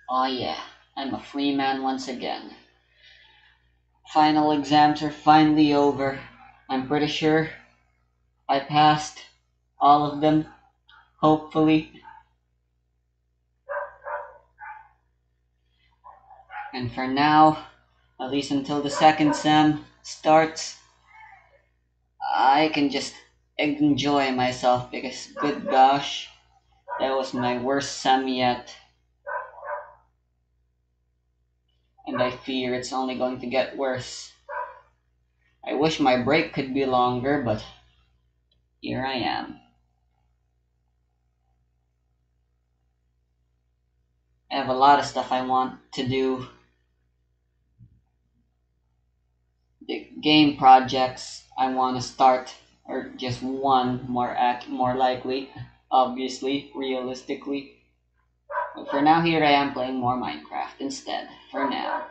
Oh yeah, I'm a free man once again. Final exams are finally over. I'm pretty sure I passed all of them, hopefully. And for now, at least until the second sem starts, I can just enjoy myself because, good gosh, that was my worst sem yet. And I fear it's only going to get worse. I wish my break could be longer, but here I am. I have a lot of stuff I want to do. The game projects I want to start, or just one more likely, obviously, realistically. But for now, here I am playing more Minecraft instead. For now.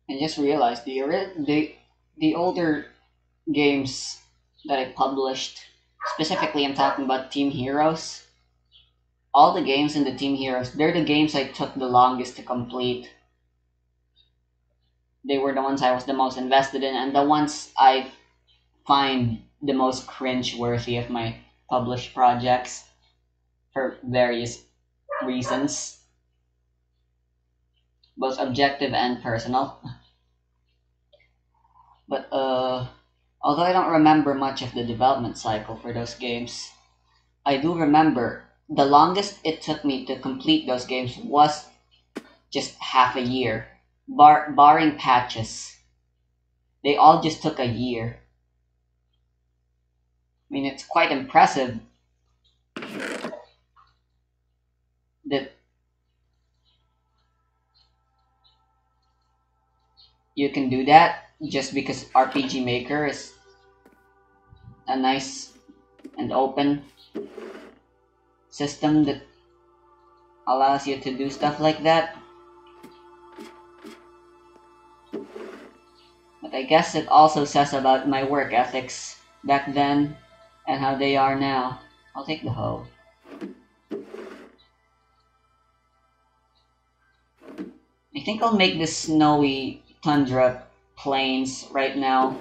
I just realized the older games that I published, specifically I'm talking about Team Heroes. All the games in the Team Heroes, they're the games I took the longest to complete. They were the ones I was the most invested in, and the ones I find the most cringe-worthy of my published projects for various reasons, both objective and personal. But although I don't remember much of the development cycle for those games, I do remember the longest it took me to complete those games was just half a year, barring patches. They all just took a year. I mean, it's quite impressive that you can do that just because RPG Maker is a nice and open system that allows you to do stuff like that. But I guess it also says about my work ethics back then and how they are now. I'll take the hoe. I think I'll make this snowy tundra plains right now.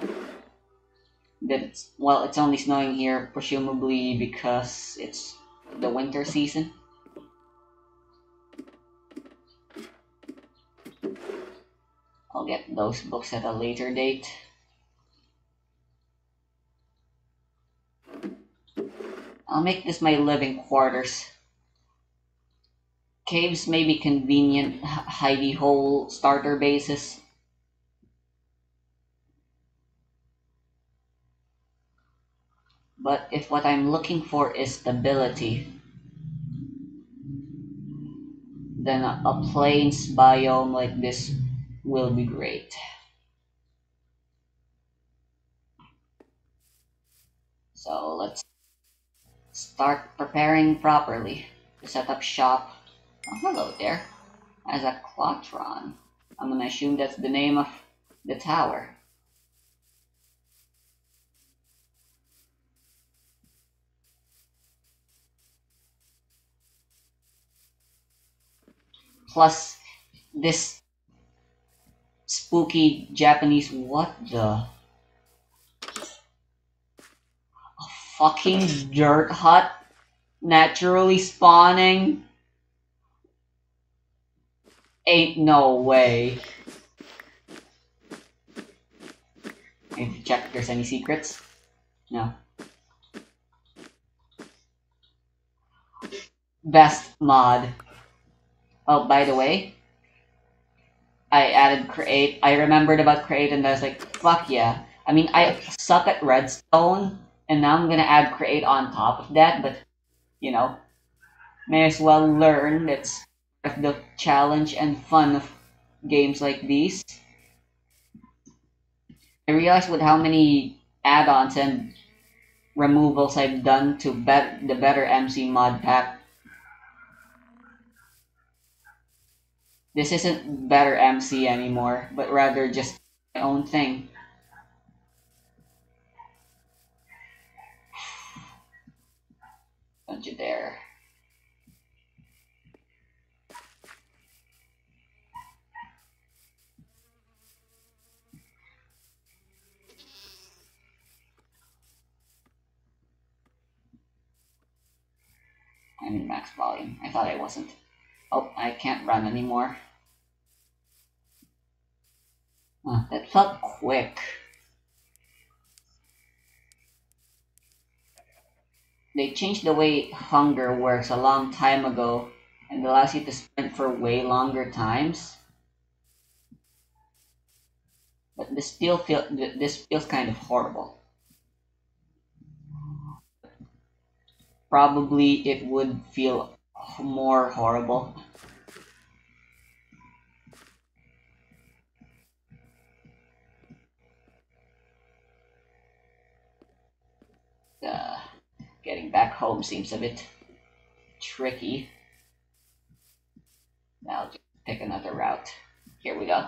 It's only snowing here, presumably because it's the winter season. I'll get those books at a later date. I'll make this my living quarters. Caves may be convenient hidey hole starter bases. But if what I'm looking for is stability, then a plains biome like this will be great. So let's start preparing properly to set up shop. Oh, hello there. As a Clotron. I'm gonna assume that's the name of the tower. Plus, this spooky Japanese, what the? A fucking dirt hut naturally spawning? Ain't no way. I need to check if there's any secrets. No. Best mod. Oh, by the way, I added create. I remembered about create and I was like, fuck yeah. I mean, I suck at redstone, and now I'm gonna add create on top of that, but, you know, may as well learn. That's part of the challenge and fun of games like these. I realized with how many add-ons and removals I've done to the better MC mod pack. This isn't better MC anymore, but rather just my own thing. Don't you dare. I'm in max volume. I thought I wasn't. Oh, I can't run anymore. That felt quick. They changed the way hunger works a long time ago and allows you to sprint for way longer times. But this feels kind of horrible. Probably it would feel more horrible. Uh, Getting back home seems a bit tricky. I'll just pick another route. Here we go.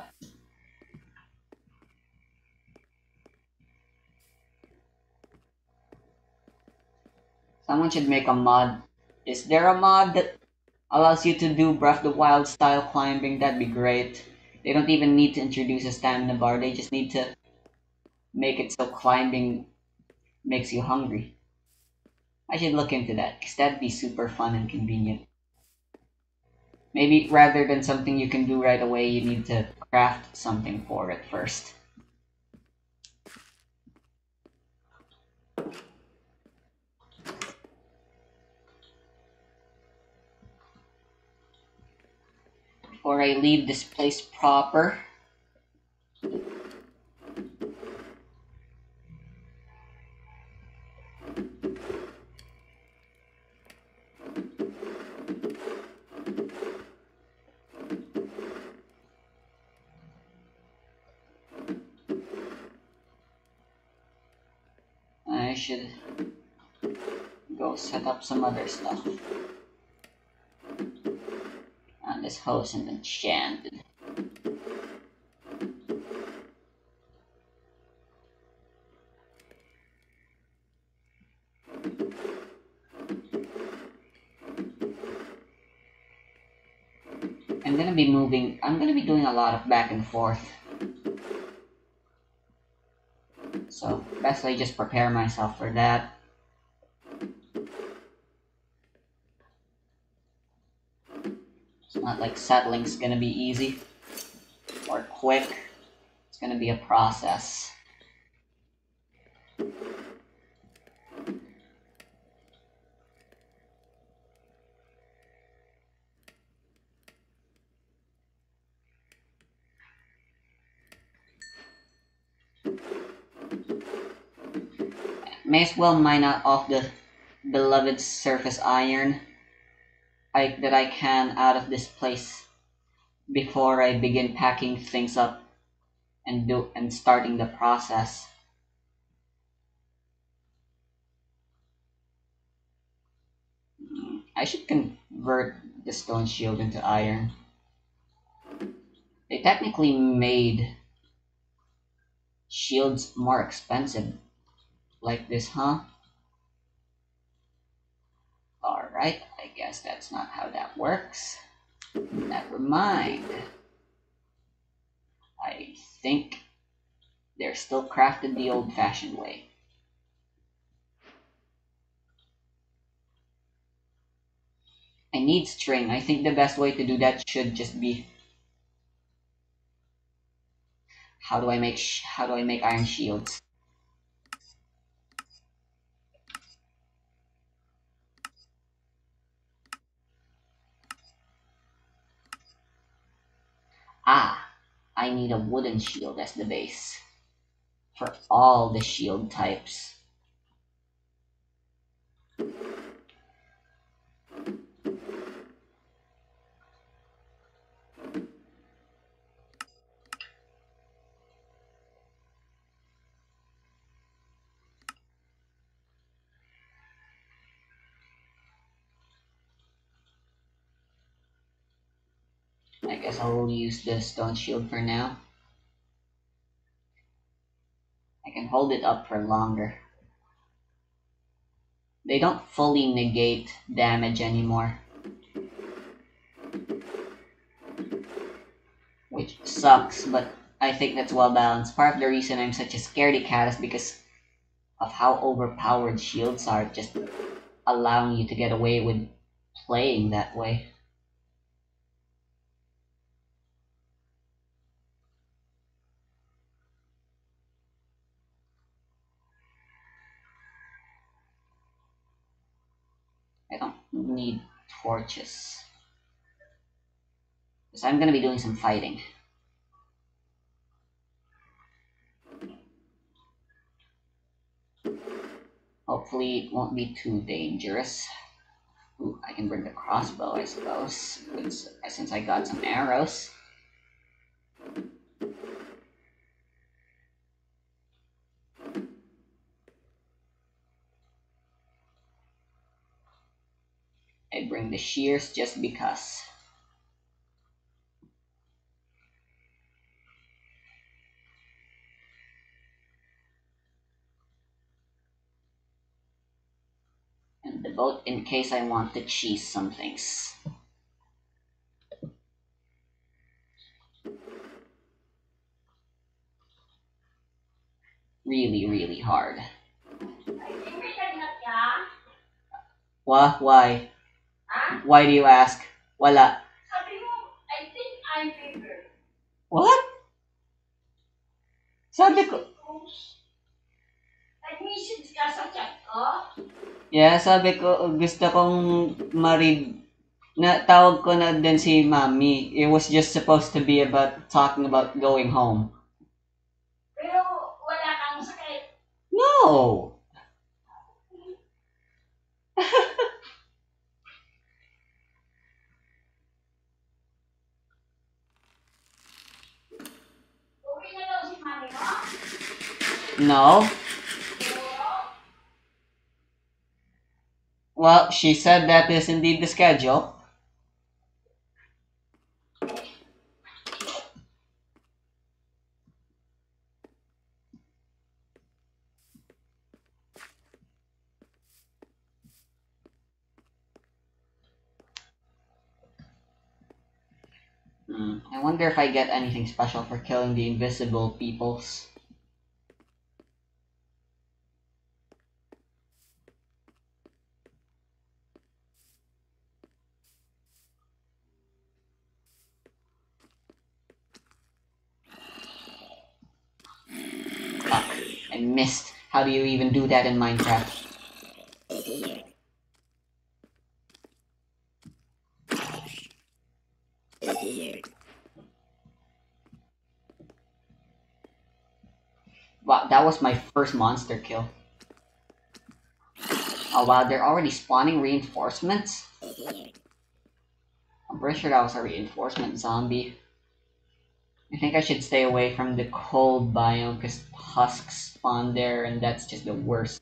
Someone should make a mod. Is there a mod that allows you to do Breath of the Wild style climbing? That'd be great. They don't even need to introduce a stamina bar. They just need to make it so climbing makes you hungry. I should look into that, because that'd be super fun and convenient. Maybe rather than something you can do right away, you need to craft something for it first. Before I leave this place proper. I should go set up some other stuff. And this house isn't enchanted. I'm gonna be doing a lot of back and forth. So, best I just prepare myself for that. It's not like settling's gonna be easy or quick. It's gonna be a process. May as well mine out off the beloved surface iron that I can out of this place before I begin packing things up and starting the process. I should convert the stone shield into iron. They technically made shields more expensive like this, huh? Alright, I guess that's not how that works. Never mind. I think they're still crafted the old-fashioned way. I need string. I think the best way to do that should just be how do I make iron shields? Ah, I need a wooden shield as the base for all the shield types. I guess I'll use the stone shield for now. I can hold it up for longer. They don't fully negate damage anymore. Which sucks, but I think that's well balanced. Part of the reason I'm such a scaredy cat is because of how overpowered shields are, just allowing you to get away with playing that way. I don't need torches. Because I'm gonna be doing some fighting. Hopefully it won't be too dangerous. Ooh, I can bring the crossbow, I suppose, since I got some arrows. I bring the shears just because. And the boat in case I want to cheese some things. Really, really hard. Why? Huh? Why do you ask? Wala. Sabi mo, I think I'm bigger. What? Sabi ko... Nag-message ka sa chat ko? Yeah, sabi ko, gusto kong tawag ko na din si Mami. It was just supposed to be about talking about going home. Pero wala kang sakit? No! No. Well, she said that is indeed the schedule. I wonder if I get anything special for killing the invisible peoples. Fuck, I missed. How do you even do that in Minecraft? Wow, that was my first monster kill. Oh wow, they're already spawning reinforcements? I'm pretty sure that was a reinforcement zombie. I think I should stay away from the cold biome because husks spawn there and that's just the worst.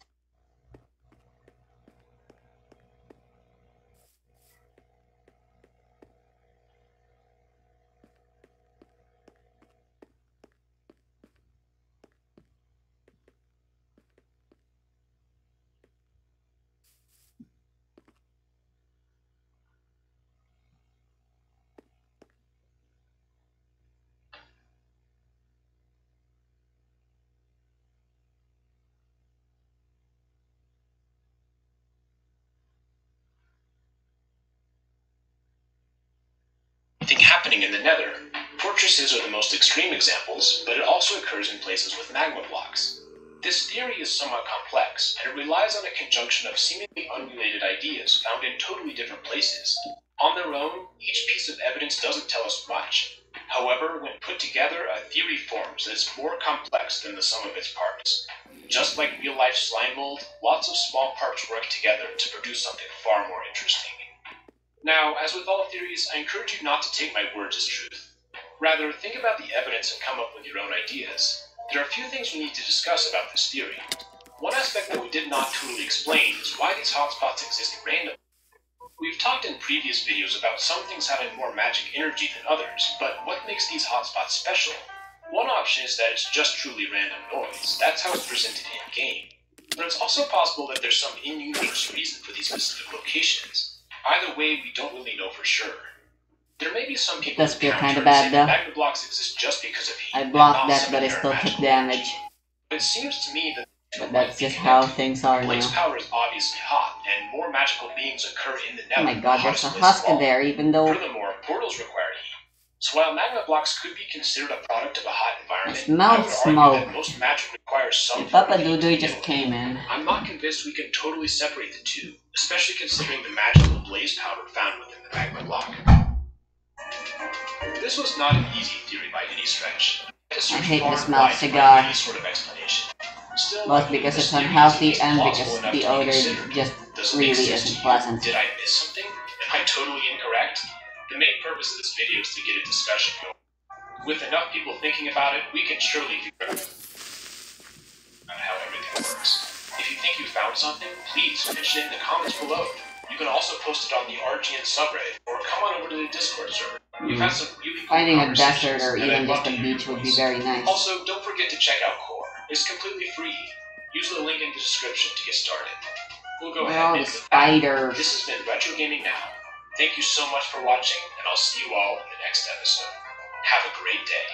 Thing happening in the Nether. Fortresses are the most extreme examples, but it also occurs in places with magma blocks. This theory is somewhat complex, and it relies on a conjunction of seemingly unrelated ideas found in totally different places. On their own, each piece of evidence doesn't tell us much. However, when put together, a theory forms that is more complex than the sum of its parts. Just like real-life slime mold, lots of small parts work together to produce something far more interesting. Now, as with all theories, I encourage you not to take my words as truth. Rather, think about the evidence and come up with your own ideas. There are a few things we need to discuss about this theory. One aspect that we did not totally explain is why these hotspots exist randomly. We've talked in previous videos about some things having more magic energy than others, but what makes these hotspots special? One option is that it's just truly random noise. That's how it's presented in-game. But it's also possible that there's some in-universe reason for these specific locations. Either way, we don't really know for sure. There may be some people Does who feel counter kinda and bad, say though. that magma blocks exist just because of heat. I and blocked not that, some but I inherent still took magical damage. energy. It seems to me that But that's just how things are Blaze now. power is obviously hot, and more magical beings occur in the nether. Oh my god, there's a hottest place of husk all. there, even though Furthermore, portals require heat. So while magma blocks could be considered a product of a hot environment, I smell I would argue smoke. that most magic requires some the form Papa of heat to Doodoo begin just with. came in. I'm not convinced we can totally separate the two, especially considering the magical blaze powder found within the magma block. This was not an easy theory by any stretch. I hate the smell of cigar. Any sort of explanation. Still, Both I believe because this it's theory is unhealthy at least and plausible because enough the to be odor considered. just Does it really make sense isn't to you? pleasant. Did I miss something? Am I totally incorrect? The main purpose of this video is to get a discussion going. With enough people thinking about it, we can surely figure out how everything works. If you think you found something, please mention it in the comments below. You can also post it on the RGN subreddit, or come on over to the Discord server. We've had some really cool Finding a conversations, desert or and I'd even love just a to hear your beach would be voice. very nice. Also, don't forget to check out Core. It's completely free. Use the link in the description to get started. We'll go Where ahead are and the end with that. spiders? This has been Retro Gaming Now. Thank you so much for watching, and I'll see you all in the next episode. Have a great day.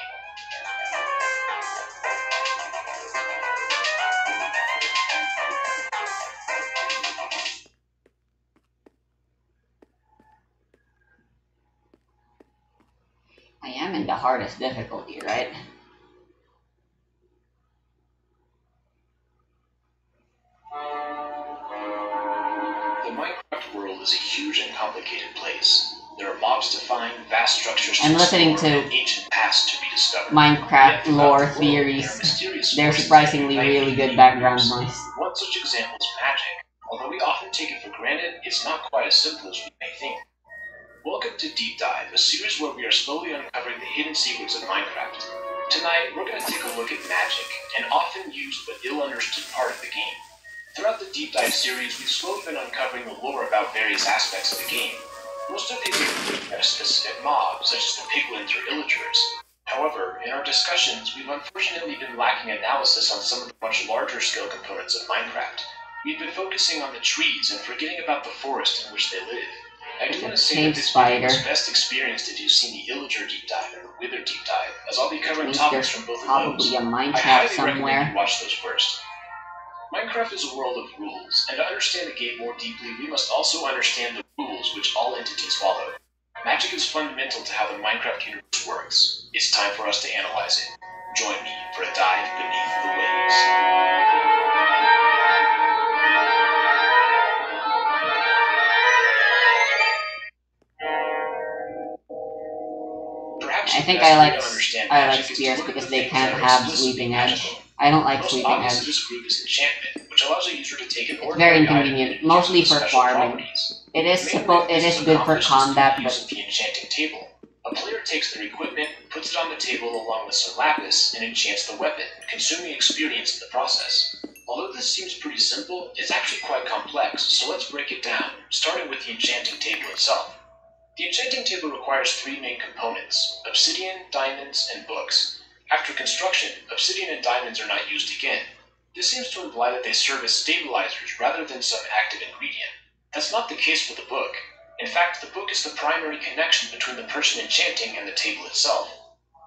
I am in the hardest difficulty, right? The Minecraft world is a huge and complicated place. There are mobs to find, vast structures to I'm listening explore, to and ancient past to rediscover. Minecraft Yet throughout lore the world, theories. there are mysterious They're forces surprisingly that unite really the good background universe. noise. One such example is magic. Although we often take it for granted, it's not quite as simple as we may think. Welcome to Deep Dive, a series where we are slowly uncovering the hidden secrets of Minecraft. Tonight, we're going to take a look at magic, an often used but ill-understood part of the game. Throughout the Deep Dive series, we've slowly been uncovering the lore about various aspects of the game. Most of these are specific mobs, such as the piglins or illagers. However, in our discussions, we've unfortunately been lacking analysis on some of the much larger scale components of Minecraft. We've been focusing on the trees and forgetting about the forest in which they live. I do want to say that this video was best experienced if you've seen the Illager Deep Dive and the Wither Deep Dive, as I'll be covering Means topics there's from both of those. probably a mine I shaft highly recommend somewhere. you watch those first. Minecraft is a world of rules, and to understand the game more deeply, we must also understand the rules which all entities follow. Magic is fundamental to how the Minecraft universe works. It's time for us to analyze it. Join me for a dive beneath the waves. Perhaps I the think best I way like to understand I like magic is to spears look at because the they things can't that are have explicitly sweeping edge. magical. I don't like Most sweeping obvious of edge. this group is enchantment, which allows a user to take an It's ordinary very item inconvenient, and use mostly it with for special farming. properties. It is This good for accomplished combat, through the use but of the enchanting table. A player takes their equipment, puts it on the table along with some lapis, and enchants the weapon, consuming experience in the process. Although this seems pretty simple, it's actually quite complex, so let's break it down, starting with the enchanting table itself. The enchanting table requires three main components: obsidian, diamonds, and books. After construction, obsidian and diamonds are not used again. This seems to imply that they serve as stabilizers rather than some active ingredient. That's not the case for the book. In fact, the book is the primary connection between the person enchanting and the table itself.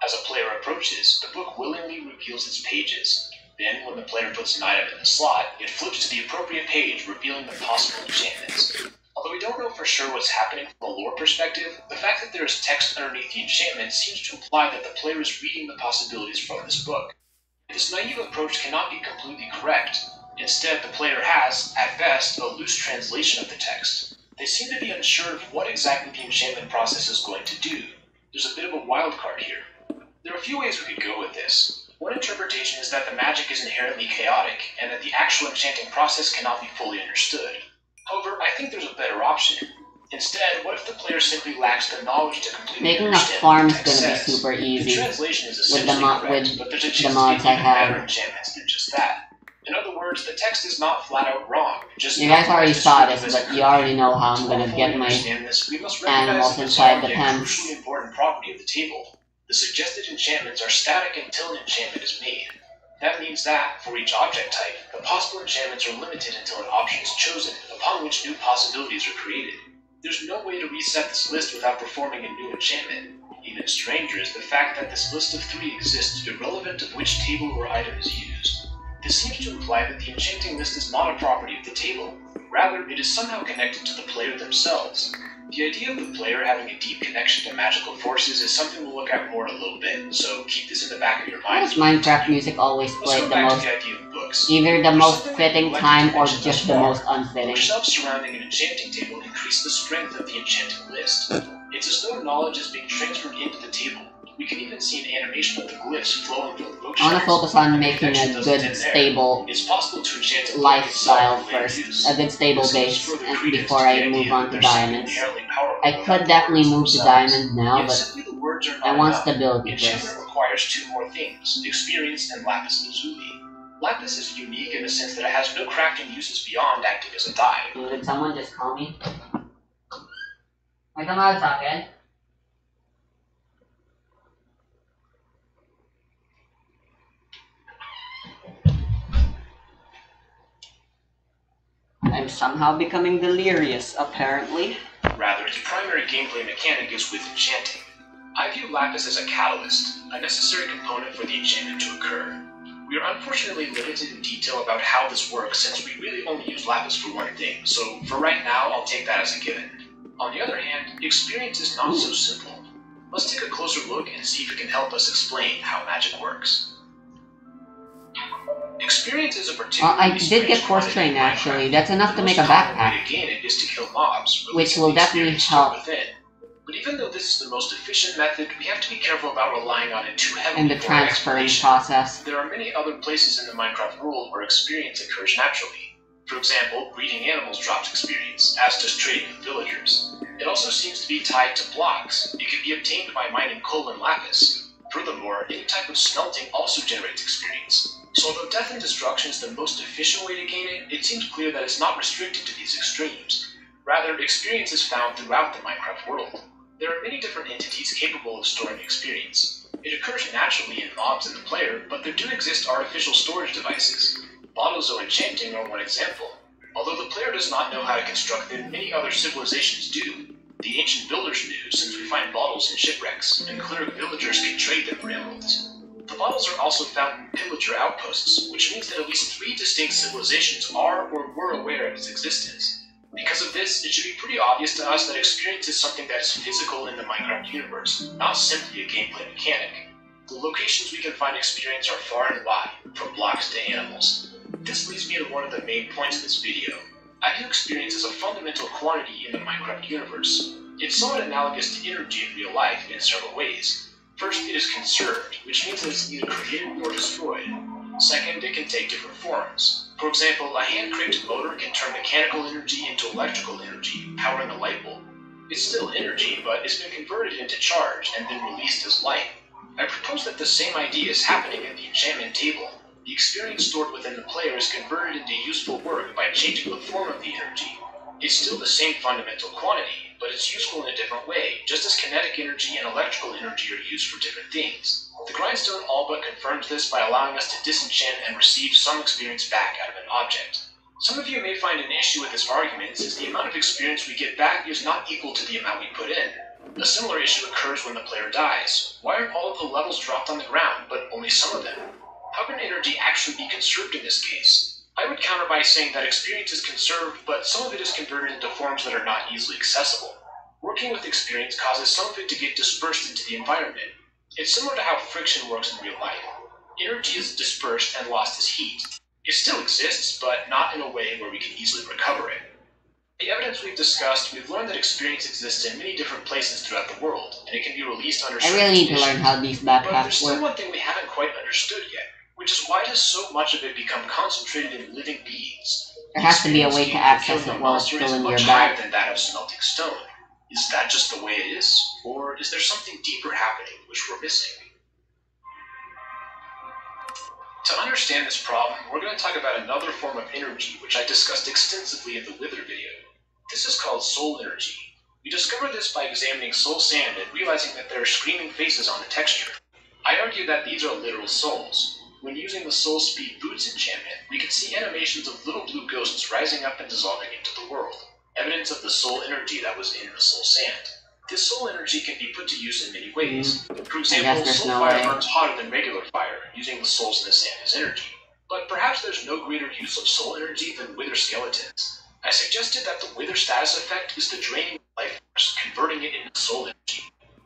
As a player approaches, the book willingly reveals its pages. Then, when the player puts an item in the slot, it flips to the appropriate page, revealing the possible enchantments. Although we don't know for sure what's happening from a lore perspective, the fact that there is text underneath the enchantment seems to imply that the player is reading the possibilities from this book. This naive approach cannot be completely correct. Instead, the player has, at best, a loose translation of the text. They seem to be unsure of what exactly the enchantment process is going to do. There's a bit of a wild card here. There are a few ways we could go with this. One interpretation is that the magic is inherently chaotic, and that the actual enchanting process cannot be fully understood. However, I think there's a better option. Instead, what if the player simply lacks the knowledge to completely making a understand farm what is the text gonna be says? super The easy. translation is With the essentially correct, with but there's a the chance mods to I get even have. better enchantments than just that. In other words, the text is not flat out wrong. Just You guys already saw this, but you already know how I'm to gonna fully get my understand this, we must animals recognize inside the a pens. crucially important property of the table. The suggested enchantments are static until an enchantment is made. That means that, for each object type, the possible enchantments are limited until an option is chosen, upon which new possibilities are created. There's no way to reset this list without performing a new enchantment. Even stranger is the fact that this list of 3 exists irrelevant of which table or item is used. This seems to imply that the enchanting list is not a property of the table. Rather, it is somehow connected to the player themselves. The idea of the player having a deep connection to magical forces is something we'll look at more in a little bit, so keep this in the back of your Why mind. does Minecraft music always Let's play go the back to most, the idea of books. either the most fitting time or Just just the most unfitting? Bookshelves surrounding an enchanting table increase the strength of the enchanting list. It's as though knowledge is being transferred into the table. We can even see an animation of the glyphs flowing from the bookshelves. I want to focus on making a good, stable It's possible to enchant a lifestyle book itself first, a good stable This base, gives further and credence before to the I idea move on that to there's something diamonds. inherently powerful I about could the definitely words move to themselves. diamond now, Yet but simply the words are I not want enough. stability Enchantment first. requires 2 more things, experience and lapis lazuli. Lapis is unique in the sense that it has no crafting uses beyond acting as a dye. Did someone just call me? May tumawag sa akin? I'm somehow becoming delirious, apparently. Rather, its primary gameplay mechanic is with enchanting. I view lapis as a catalyst, a necessary component for the enchantment to occur. We are unfortunately limited in detail about how this works since we really only use lapis for one thing, so for right now I'll take that as a given. On the other hand, experience is not so simple. Let's take a closer look and see if it can help us explain how magic works. Experience is a particularly I did get force train actually. That's enough to make a backpack, way to gain it is to kill mobs, which will definitely help within. But even though this is the most efficient method, we have to be careful about relying on it too heavily in the for our transferring exploration. process. There are many other places in the Minecraft world where experience occurs naturally. For example, breeding animals drops experience, as does trading with villagers. It also seems to be tied to blocks. It can be obtained by mining coal and lapis. Furthermore, any type of smelting also generates experience. So although death and destruction is the most efficient way to gain it, it seems clear that it's not restricted to these extremes. Rather, experience is found throughout the Minecraft world. There are many different entities capable of storing experience. It occurs naturally in mobs and the player, but there do exist artificial storage devices. Bottles of enchanting are one example. Although the player does not know how to construct them, many other civilizations do. The ancient builders knew, since we find bottles in shipwrecks, and cleric villagers can trade them for emeralds. The bottles are also found in pillager outposts, which means that at least 3 distinct civilizations are or were aware of its existence. Because of this, it should be pretty obvious to us that experience is something that is physical in the Minecraft universe, not simply a gameplay mechanic. The locations we can find experience are far and wide, from blocks to animals. This leads me to one of the main points of this video. I view experience as a fundamental quantity in the Minecraft universe. It's somewhat analogous to energy in real life in several ways. First, it is conserved, which means that it's either created or destroyed. Second, it can take different forms. For example, a hand-cranked motor can turn mechanical energy into electrical energy, powering a light bulb. It's still energy, but it's been converted into charge and then released as light. I propose that the same idea is happening at the enchantment table. The experience stored within the player is converted into useful work by changing the form of the energy. It's still the same fundamental quantity, but it's useful in a different way, just as kinetic energy and electrical energy are used for different things. The grindstone all but confirms this by allowing us to disenchant and receive some experience back out of an object. Some of you may find an issue with this argument, since the amount of experience we get back is not equal to the amount we put in. A similar issue occurs when the player dies. Why aren't all of the levels dropped on the ground, but only some of them? How can energy actually be conserved in this case? I would counter by saying that experience is conserved, but some of it is converted into forms that are not easily accessible. Working with experience causes some of it to get dispersed into the environment. It's similar to how friction works in real life. Energy is dispersed and lost as heat. It still exists, but not in a way where we can easily recover it. The evidence we've discussed, we've learned that experience exists in many different places throughout the world, and it can be released under certain I really need to conditions. learn how these But there's backpacks still work. one thing we haven't quite understood yet, which is why does so much of it become concentrated in living beings? There has to be a way to Experience access killing it a while it's monster still is in your much higher back. than that of smelting stone. Is that just the way it is? Or is there something deeper happening which we're missing? To understand this problem, we're going to talk about another form of energy which I discussed extensively in the Wither video. This is called soul energy. We discovered this by examining soul sand and realizing that there are screaming faces on the texture. I argue that these are literal souls. When using the Soul Speed Boots enchantment, we can see animations of little blue ghosts rising up and dissolving into the world, evidence of the soul energy that was in the soul sand. This soul energy can be put to use in many ways. For example, soul fire burns hotter than regular fire, using the souls in the sand as energy. But perhaps there's no greater use of soul energy than wither skeletons. I suggested that the wither status effect is the draining of life force, converting it into soul energy.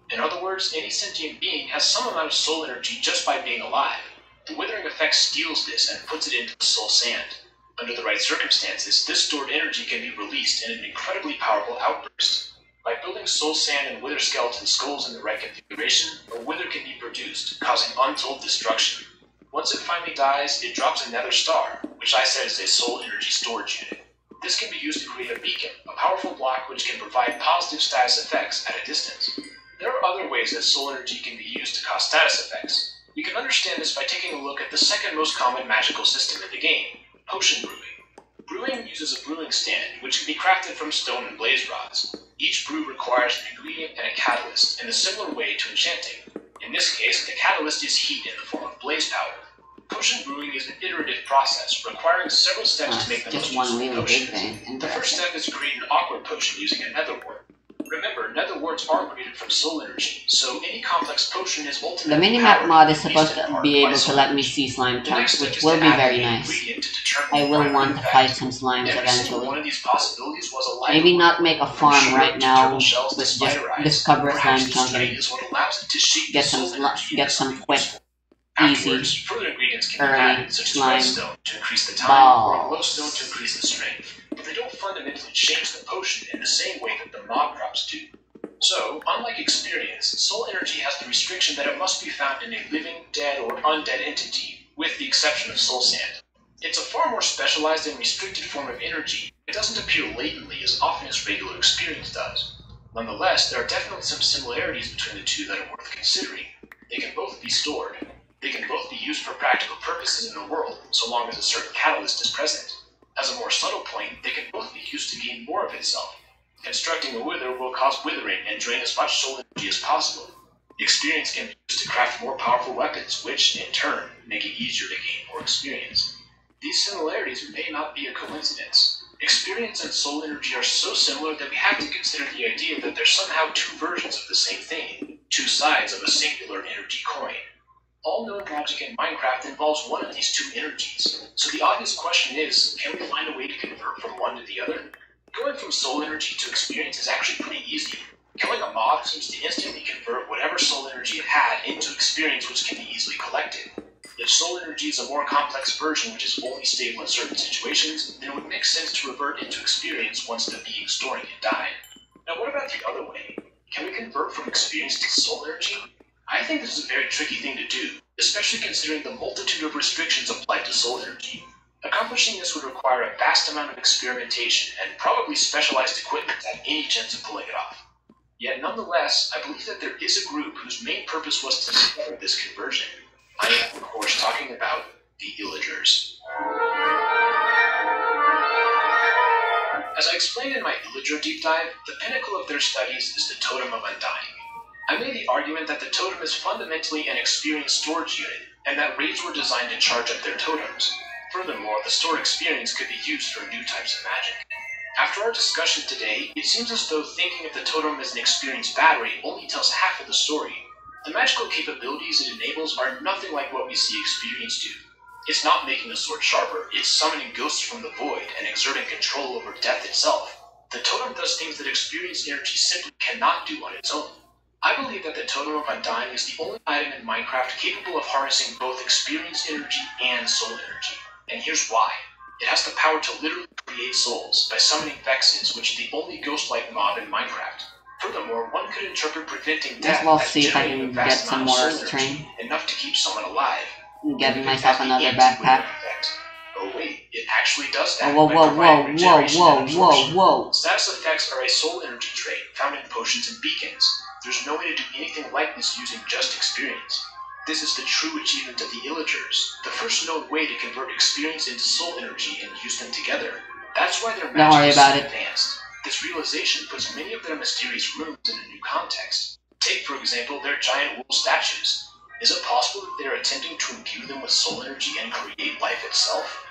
In other words, any sentient being has some amount of soul energy just by being alive. The withering effect steals this and puts it into the soul sand. Under the right circumstances, this stored energy can be released in an incredibly powerful outburst. By building soul sand and wither skeleton skulls in the right configuration, a wither can be produced, causing untold destruction. Once it finally dies, it drops a nether star, which I said is a soul energy storage unit. This can be used to create a beacon, a powerful block which can provide positive status effects at a distance. There are other ways that soul energy can be used to cause status effects. We can understand this by taking a look at the second most common magical system in the game, potion brewing. Brewing uses a brewing stand, which can be crafted from stone and blaze rods. Each brew requires an ingredient and a catalyst, in a similar way to enchanting. In this case, the catalyst is heat in the form of blaze powder. Potion brewing is an iterative process, requiring several steps to make the most useful potion. The first step is to create an awkward potion using a nether wart. Remember, nether warts are created from soul energy, so any complex potion is ultimately the minimap mod is supposed to be able to let me see slime chunks, which will be very nice. I will want to fight some slimes eventually. Maybe not make a farm right now, but just discover a slime chunk and get some quick, easy, early slime balls. But they don't fundamentally change the potion in the same way that the mob crops do. So, unlike experience, soul energy has the restriction that it must be found in a living, dead, or undead entity, with the exception of soul sand. It's a far more specialized and restricted form of energy. It doesn't appear latently as often as regular experience does. Nonetheless, there are definitely some similarities between the two that are worth considering. They can both be stored. They can both be used for practical purposes in the world, so long as a certain catalyst is present. As a more subtle point, they can both be used to gain more of itself. Constructing a wither will cause withering and drain as much soul energy as possible. Experience can be used to craft more powerful weapons, which, in turn, make it easier to gain more experience. These similarities may not be a coincidence. Experience and soul energy are so similar that we have to consider the idea that there's somehow two versions of the same thing, two sides of a singular energy coin. All known magic in Minecraft involves one of these two energies, so the obvious question is, can we find a way to convert from one to the other? Going from soul energy to experience is actually pretty easy. Killing a mob seems to instantly convert whatever soul energy it had into experience which can be easily collected. If soul energy is a more complex version which is only stable in certain situations, then it would make sense to revert into experience once the being storing it died. Now what about the other way? Can we convert from experience to soul energy? I think this is a very tricky thing to do, especially considering the multitude of restrictions applied to soul energy. Accomplishing this would require a vast amount of experimentation and probably specialized equipment that any chance of pulling it off. Yet nonetheless, I believe that there is a group whose main purpose was to discover this conversion. I am, of course, talking about the Illagers. As I explained in my Illager deep dive, the pinnacle of their studies is the Totem of Undying. I made the argument that the totem is fundamentally an experience storage unit, and that raids were designed to charge up their totems. Furthermore, the stored experience could be used for new types of magic. After our discussion today, it seems as though thinking of the totem as an experience battery only tells half of the story. The magical capabilities it enables are nothing like what we see experience do. It's not making the sword sharper, it's summoning ghosts from the void and exerting control over death itself. The totem does things that experience energy simply cannot do on its own. I believe that the Totem of Undying is the only item in Minecraft capable of harnessing both experience energy and soul energy. And here's why. It has the power to literally create souls by summoning Vexes, which are the only ghost-like mob in Minecraft. Furthermore, one could interpret preventing death as generating a vast amount of soul energy, enough to keep someone alive. I'm getting myself another backpack. Oh wait, it actually does that. Whoa. Status effects are a soul energy trait found in potions and beacons. There's no way to do anything like this using just experience. This is the true achievement of the Illagers, the first known way to convert experience into soul energy and use them together. That's why their magic is so advanced. This realization puts many of their mysterious rooms in a new context. Take, for example, their giant wolf statues. Is it possible that they are attempting to imbue them with soul energy and create life itself?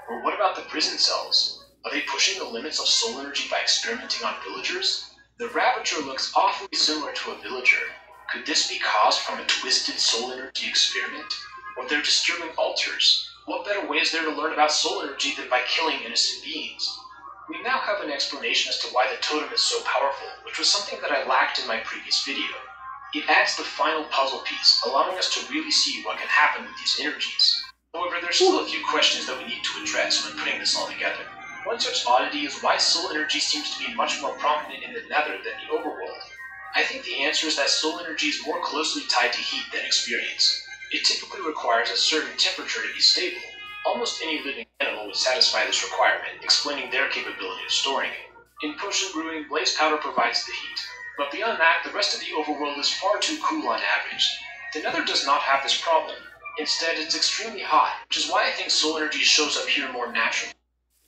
Or what about the prison cells? Are they pushing the limits of soul energy by experimenting on villagers? The Ravager looks awfully similar to a villager. Could this be caused from a twisted soul energy experiment? Or their disturbing altars? What better way is there to learn about soul energy than by killing innocent beings? We now have an explanation as to why the totem is so powerful, which was something that I lacked in my previous video. It adds the final puzzle piece, allowing us to really see what can happen with these energies. However, there's still a few questions that we need to address when putting this all together. One such oddity is why soul energy seems to be much more prominent in the Nether than the Overworld. I think the answer is that soul energy is more closely tied to heat than experience. It typically requires a certain temperature to be stable. Almost any living animal would satisfy this requirement, explaining their capability of storing it. In potion brewing, blaze powder provides the heat. But beyond that, the rest of the Overworld is far too cool on average. The Nether does not have this problem. Instead, it's extremely hot, which is why I think soul energy shows up here more naturally.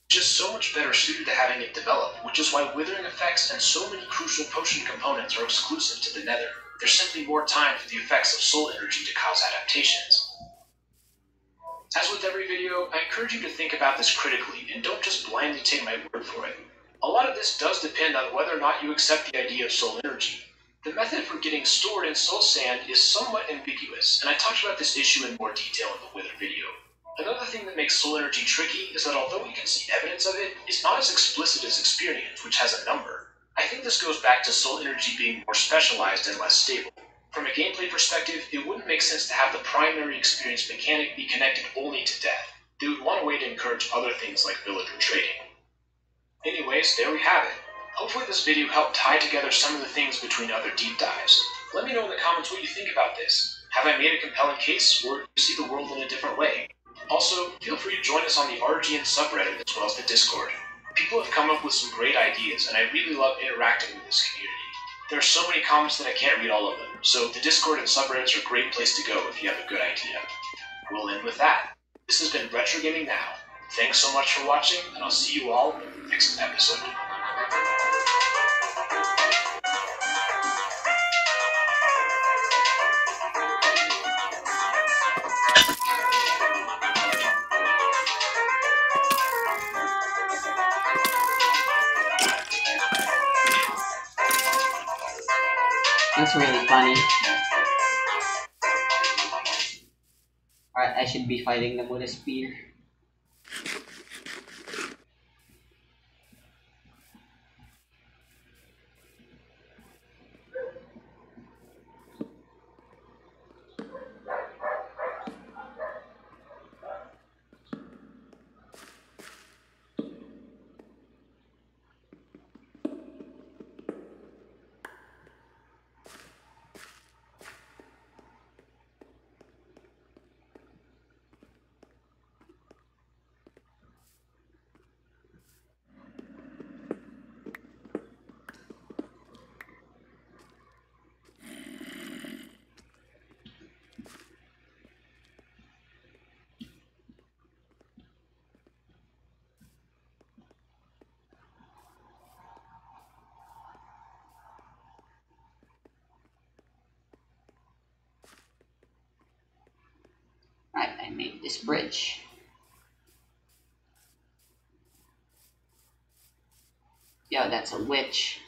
It's just so much better suited to having it develop, which is why withering effects and so many crucial potion components are exclusive to the Nether. There's simply more time for the effects of soul energy to cause adaptations. As with every video, I encourage you to think about this critically and don't just blindly take my word for it. A lot of this does depend on whether or not you accept the idea of soul energy. The method for getting stored in soul sand is somewhat ambiguous, and I talked about this issue in more detail in the Wither video. Another thing that makes soul energy tricky is that although we can see evidence of it, it's not as explicit as experience, which has a number. I think this goes back to soul energy being more specialized and less stable. From a gameplay perspective, it wouldn't make sense to have the primary experience mechanic be connected only to death. They would want a way to encourage other things like villager trading. Anyways, there we have it. Hopefully this video helped tie together some of the things between other deep dives. Let me know in the comments what you think about this. Have I made a compelling case, or do you see the world in a different way? Also, feel free to join us on the RGN subreddit as well as the Discord. People have come up with some great ideas, and I really love interacting with this community. There are so many comments that I can't read all of them, so the Discord and subreddits are a great place to go if you have a good idea. We'll end with that. This has been Retro Gaming Now. Thanks so much for watching, and I'll see you all in the next episode. That's really funny. Alright, I should be fighting them with a spear. Right, I made this bridge. Yo, that's a witch.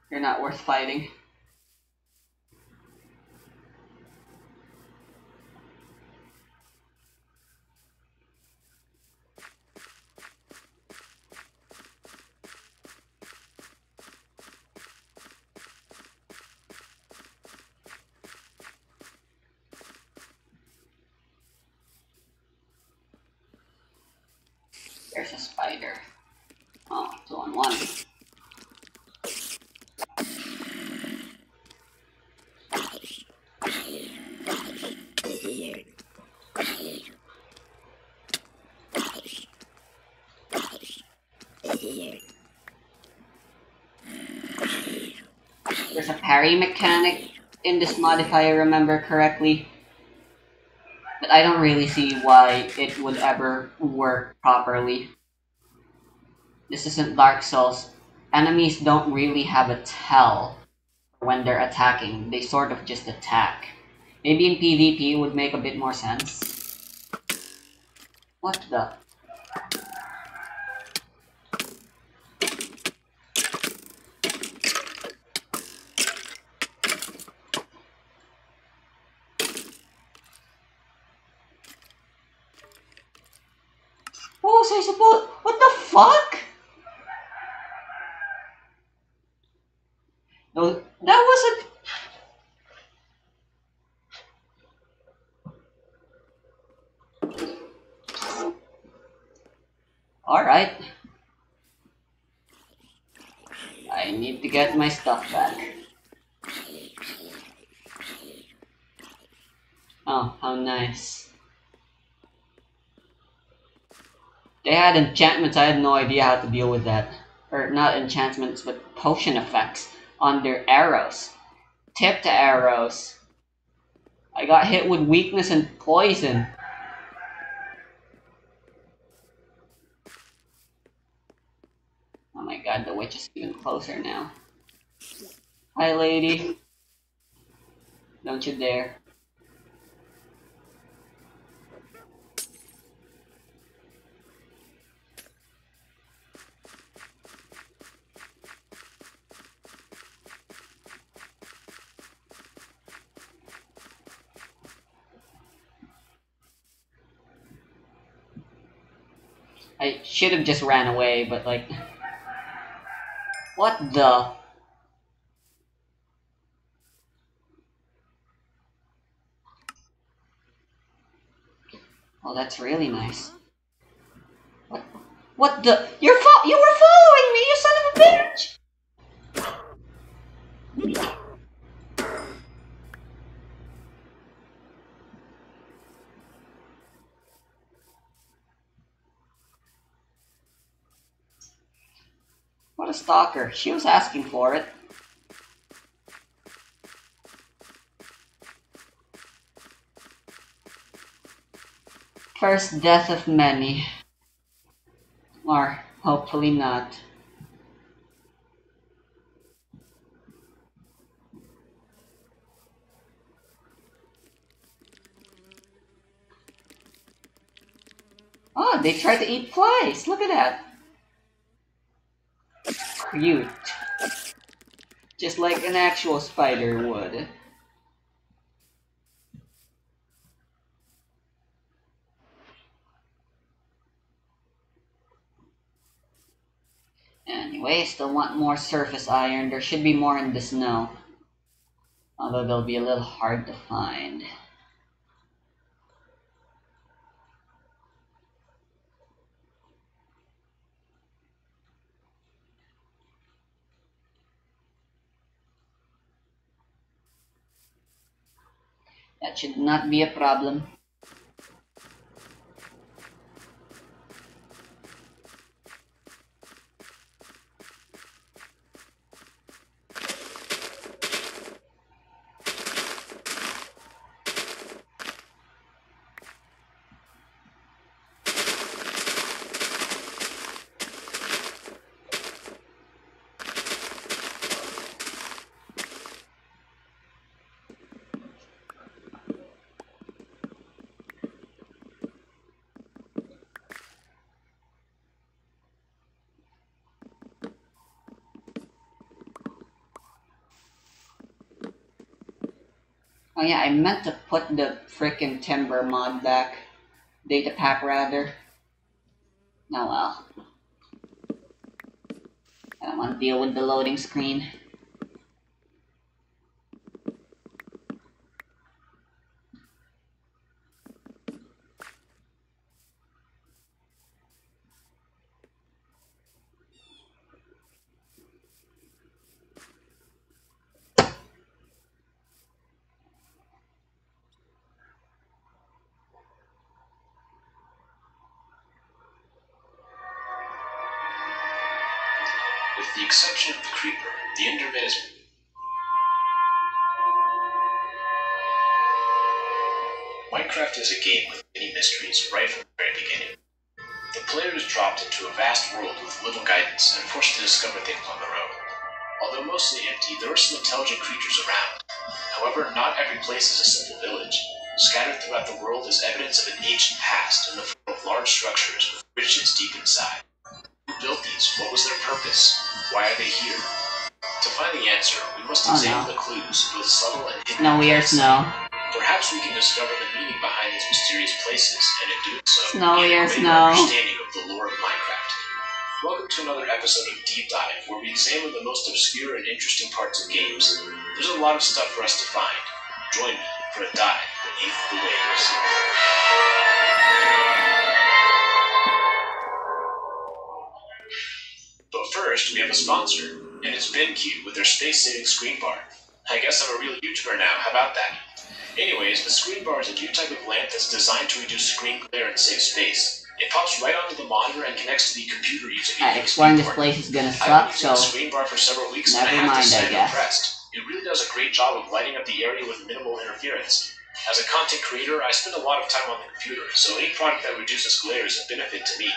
You're not worth fighting. There's a spider. Oh, 2 on 1. There's a parry mechanic in this mod if I remember correctly. But I don't really see why it would ever work properly. This isn't Dark Souls. Enemies don't really have a tell when they're attacking. They sort of just attack. Maybe in PvP it would make a bit more sense. What the? What was I supposed? What the fuck? No, that wasn't. Alright. I need to get my stuff back. Oh, how nice. They had enchantments, I had no idea how to deal with that. Or not enchantments, but potion effects on their arrows. Tipped arrows. I got hit with weakness and poison. Oh my god, the witch is even closer now. Hi, lady. Don't you dare. I should have just ran away, but like... What the... Oh, that's really nice. What? What the? You were following me, you son of a bitch! What a stalker. She was asking for it. First death of many. Or hopefully not. Oh, they tried to eat flies. Look at that. Cute. Just like an actual spider would. Anyway, still want more surface iron. There should be more in the snow. Although they'll be a little hard to find. That should not be a problem. Oh yeah, I meant to put the frickin' timber mod back. Data pack rather. Oh well. I don't want to deal with the loading screen. With the exception of the creeper, the Enderman is... Minecraft is a game with many mysteries right from the very beginning. The player is dropped into a vast world with little guidance and forced to discover things on their own. Although mostly empty, there are some intelligent creatures around. However, not every place is a simple village. Scattered throughout the world is evidence of an ancient past in the form of large structures with riches deep inside. Who built these? What was their purpose? Why are they here? To find the answer, we must examine the clues, both subtle and hidden. No, we are Snow. Perhaps we can discover the meaning behind these mysterious places, and in doing so, Snow, gain a yes, greater no. understanding of the lore of Minecraft. Welcome to another episode of Deep Dive, where we examine the most obscure and interesting parts of games. There's a lot of stuff for us to find. Join me for a dive beneath the waves. But first, we have a sponsor, and it's BenQ with their space-saving screen bar. I guess I'm a real YouTuber now, how about that? Anyways, the screen bar is a new type of lamp that's designed to reduce screen glare and save space. It pops right onto the monitor and connects to the computer using a Exploring USB this port. place is gonna I've suck, been using so the screen bar for several weeks and I never have to mind, say I I'm guess. impressed. It really does a great job of lighting up the area with minimal interference. As a content creator, I spend a lot of time on the computer, so any product that reduces glare is a benefit to me.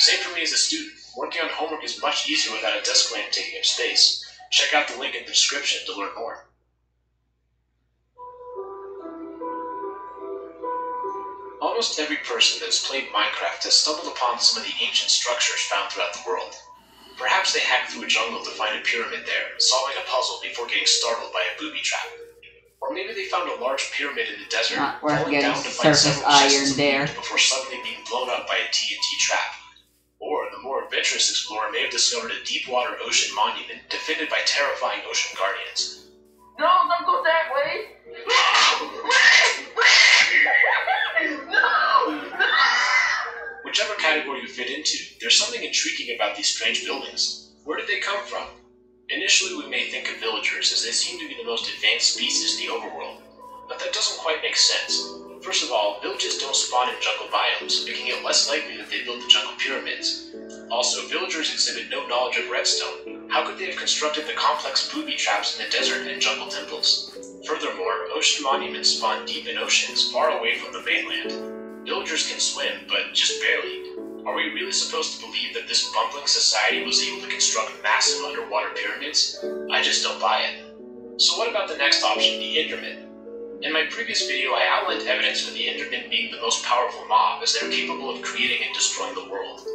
Same for me as a student. Working on homework is much easier without a desk lamp taking up space. Check out the link in the description to learn more. Almost every person that has played Minecraft has stumbled upon some of the ancient structures found throughout the world. Perhaps they hacked through a jungle to find a pyramid there, solving a puzzle before getting startled by a booby trap. Or maybe they found a large pyramid in the desert, not worth falling getting down to find surface several chests iron of there. loot before suddenly being blown up by a TNT trap. Or the more adventurous explorer may have discovered a deep-water ocean monument defended by terrifying ocean guardians. No, don't go that way! No! Whichever category you fit into, there's something intriguing about these strange buildings. Where did they come from? Initially, we may think of villagers, as they seem to be the most advanced species in the overworld. But that doesn't quite make sense. First of all, villages don't spawn in jungle biomes, making it less likely that they built the jungle pyramids. Also, villagers exhibit no knowledge of redstone. How could they have constructed the complex booby traps in the desert and jungle temples? Furthermore, ocean monuments spawn deep in oceans, far away from the mainland. Villagers can swim, but just barely. Are we really supposed to believe that this bumbling society was able to construct massive underwater pyramids? I just don't buy it. So what about the next option, the Endermen? In my previous video, I outlined evidence for the Endermen being the most powerful mob, as they are capable of creating and destroying the world.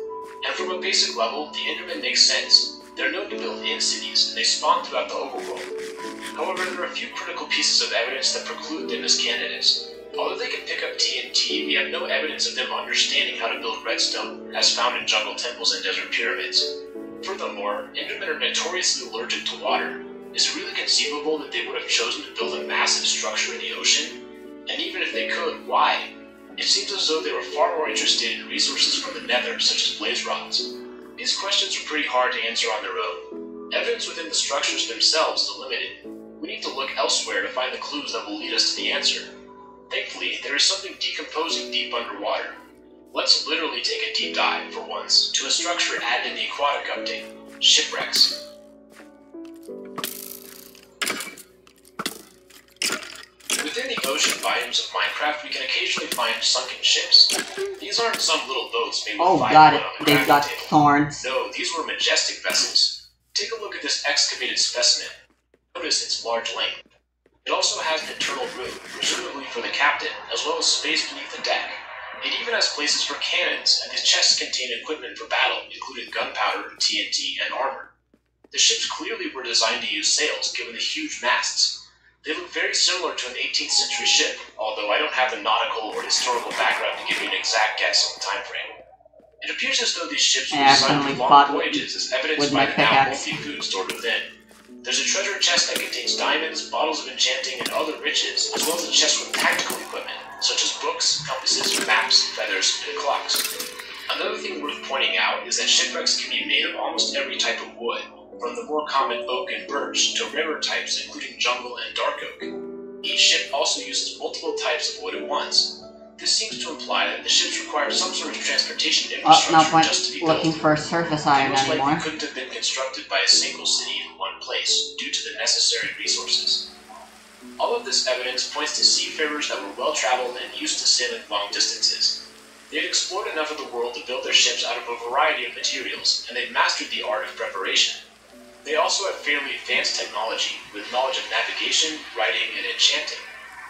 And from a basic level, the Endermen make sense. They're known to build in cities, and they spawn throughout the overworld. However, there are a few critical pieces of evidence that preclude them as candidates. Although they can pick up TNT, we have no evidence of them understanding how to build redstone, as found in jungle temples and desert pyramids. Furthermore, Endermen are notoriously allergic to water. Is it really conceivable that they would have chosen to build a massive structure in the ocean? And even if they could, why? It seems as though they were far more interested in resources from the nether, such as blaze rods. These questions are pretty hard to answer on their own. Evidence within the structures themselves is limited. We need to look elsewhere to find the clues that will lead us to the answer. Thankfully, there is something decomposing deep underwater. Let's literally take a deep dive, for once, to a structure added in the aquatic update, shipwrecks. Within the ocean biomes of Minecraft, we can occasionally find sunken ships. These aren't some little boats made with Oh, firewood got it. on the They've crafting got table. thorns. No, these were majestic vessels. Take a look at this excavated specimen. Notice its large length. It also has an internal room, presumably for the captain, as well as space beneath the deck. It even has places for cannons, and the chests contain equipment for battle, including gunpowder, TNT, and armor. The ships clearly were designed to use sails, given the huge masts. They look very similar to an 18th century ship, although I don't have the nautical or historical background to give you an exact guess on the time frame. It appears as though these ships were designed for long voyages, as evidenced by the now multi-food stored within. There's a treasure chest that contains diamonds, bottles of enchanting, and other riches, as well as a chest with tactical equipment, such as books, compasses, maps, feathers, and clocks. Another thing worth pointing out is that shipwrecks can be made of almost every type of wood, from the more common oak and birch to rarer types including jungle and dark oak. Each ship also uses multiple types of wood at once. This seems to imply that the ships require some sort of transportation No infrastructure point just to be looking built. for surface They iron most likely anymore. couldn't have been constructed by a single city in one place due to the necessary resources. All of this evidence points to seafarers that were well-traveled and used to sailing long distances. They had explored enough of the world to build their ships out of a variety of materials, and they'd mastered the art of preparation. They also had fairly advanced technology, with knowledge of navigation, writing, and enchanting.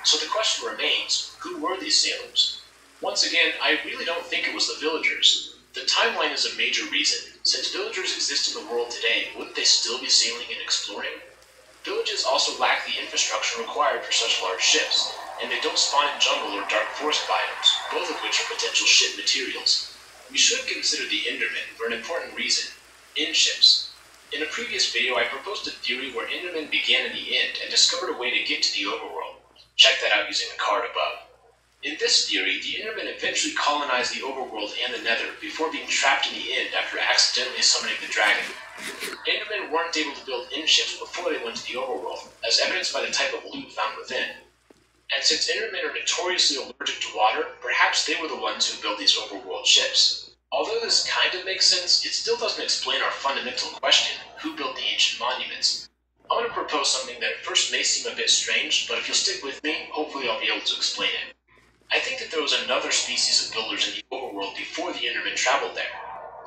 So the question remains, who were these sailors? Once again, I really don't think it was the villagers. The timeline is a major reason. Since villagers exist in the world today, wouldn't they still be sailing and exploring? Villages also lack the infrastructure required for such large ships, and they don't spawn in jungle or dark forest biomes, both of which are potential ship materials. We should consider the Endermen for an important reason: in ships. In a previous video, I proposed a theory where Endermen began in the end and discovered a way to get to the overworld. Check that out using the card above. In this theory, the Endermen eventually colonized the overworld and the Nether before being trapped in the end after accidentally summoning the dragon. Endermen weren't able to build in-ships before they went to the overworld, as evidenced by the type of loot found within. And since Endermen are notoriously allergic to water, perhaps they were the ones who built these overworld ships. Although this kind of makes sense, it still doesn't explain our fundamental question: who built the ancient monuments? I'm going to propose something that at first may seem a bit strange, but if you'll stick with me, hopefully I'll be able to explain it. I think that there was another species of builders in the overworld before the Endermen traveled there.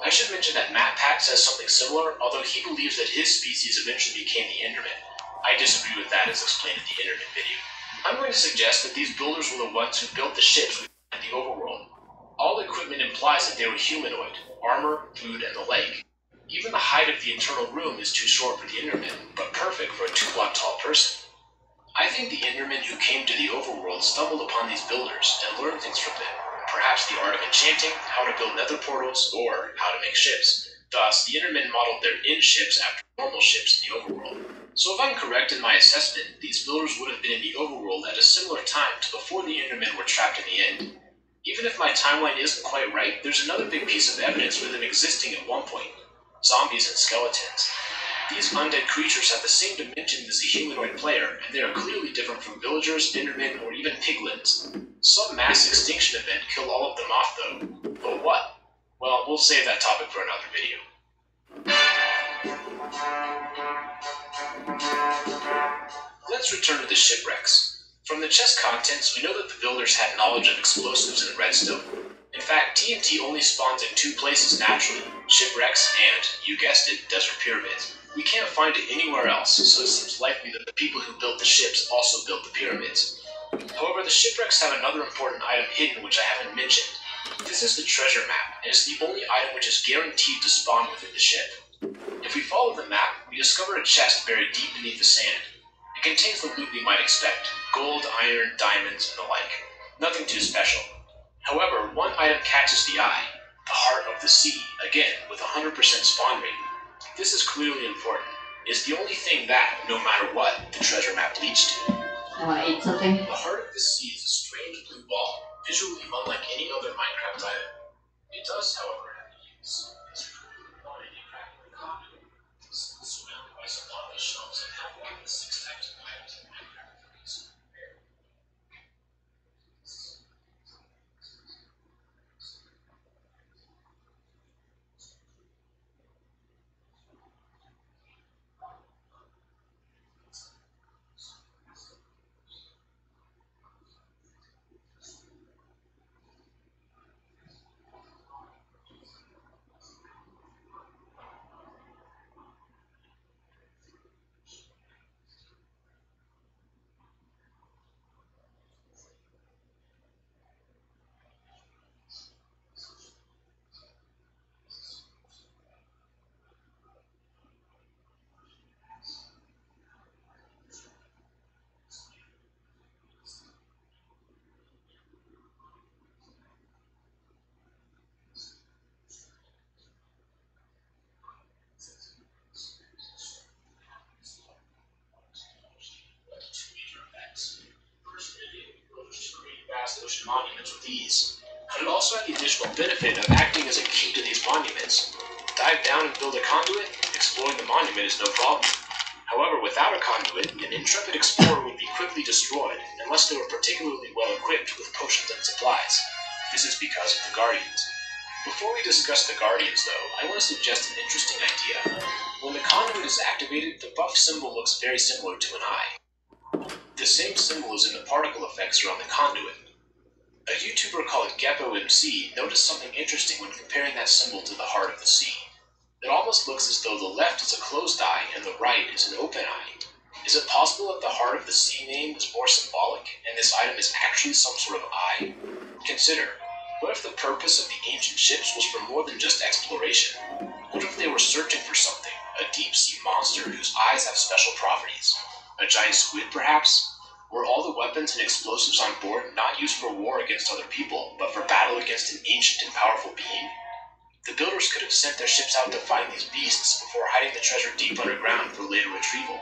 I should mention that MatPat says something similar, although he believes that his species eventually became the Endermen. I disagree with that, as explained in the Endermen video. I'm going to suggest that these builders were the ones who built the ships we found in the overworld. All equipment implies that they were humanoid: armor, food, and the like. Even the height of the internal room is too short for the Endermen, but perfect for a 2-block tall person. I think the Endermen who came to the overworld stumbled upon these builders and learned things from them. Perhaps the art of enchanting, how to build nether portals, or how to make ships. Thus, the Endermen modeled their in-ships after normal ships in the overworld. So if I'm correct in my assessment, these builders would have been in the overworld at a similar time to before the Endermen were trapped in the end. Even if my timeline isn't quite right, there's another big piece of evidence for them existing at one point: zombies and skeletons. These undead creatures have the same dimensions as a humanoid player, and they are clearly different from villagers, Endermen, or even piglins. Some mass extinction event killed all of them off though. But what? Well, we'll save that topic for another video. Let's return to the shipwrecks. From the chest contents, we know that the builders had knowledge of explosives and redstone. In fact, TNT only spawns in 2 places naturally: shipwrecks and, you guessed it, desert pyramids. We can't find it anywhere else, so it seems likely that the people who built the ships also built the pyramids. However, the shipwrecks have another important item hidden which I haven't mentioned. This is the treasure map, and it's the only item which is guaranteed to spawn within the ship. If we follow the map, we discover a chest buried deep beneath the sand. It contains the loot we might expect: gold, iron, diamonds, and the like. Nothing too special. However, one item catches the eye: the Heart of the Sea, again with 100% spawn rate. This is clearly important. It's the only thing that, no matter what, the treasure map leads to. I want to eat something. The Heart of the Sea is a strange blue ball, visually unlike any other Minecraft item. It does, however, have a use. It's proven wanted a crackling conduit. It's surrounded by some lava shelves and half one of the 6 types of items in Minecraft that can be prepared. Ocean monuments with ease. But it also had the additional benefit of acting as a key to these monuments. Dive down and build a conduit, exploring the monument is no problem. However, without a conduit, an intrepid explorer would be quickly destroyed, unless they were particularly well equipped with potions and supplies. This is because of the Guardians. Before we discuss the Guardians, though, I want to suggest an interesting idea. When the conduit is activated, the buff symbol looks very similar to an eye. The same symbol is in the particle effects around the conduit. A YouTuber called GeppoMC noticed something interesting when comparing that symbol to the heart of the sea. It almost looks as though the left is a closed eye and the right is an open eye. Is it possible that the heart of the sea name was more symbolic, and this item is actually some sort of eye? Consider, what if the purpose of the ancient ships was for more than just exploration? What if they were searching for something, a deep-sea monster whose eyes have special properties? A giant squid, perhaps? Were all the weapons and explosives on board not used for war against other people, but for battle against an ancient and powerful being? The builders could have sent their ships out to find these beasts before hiding the treasure deep underground for later retrieval.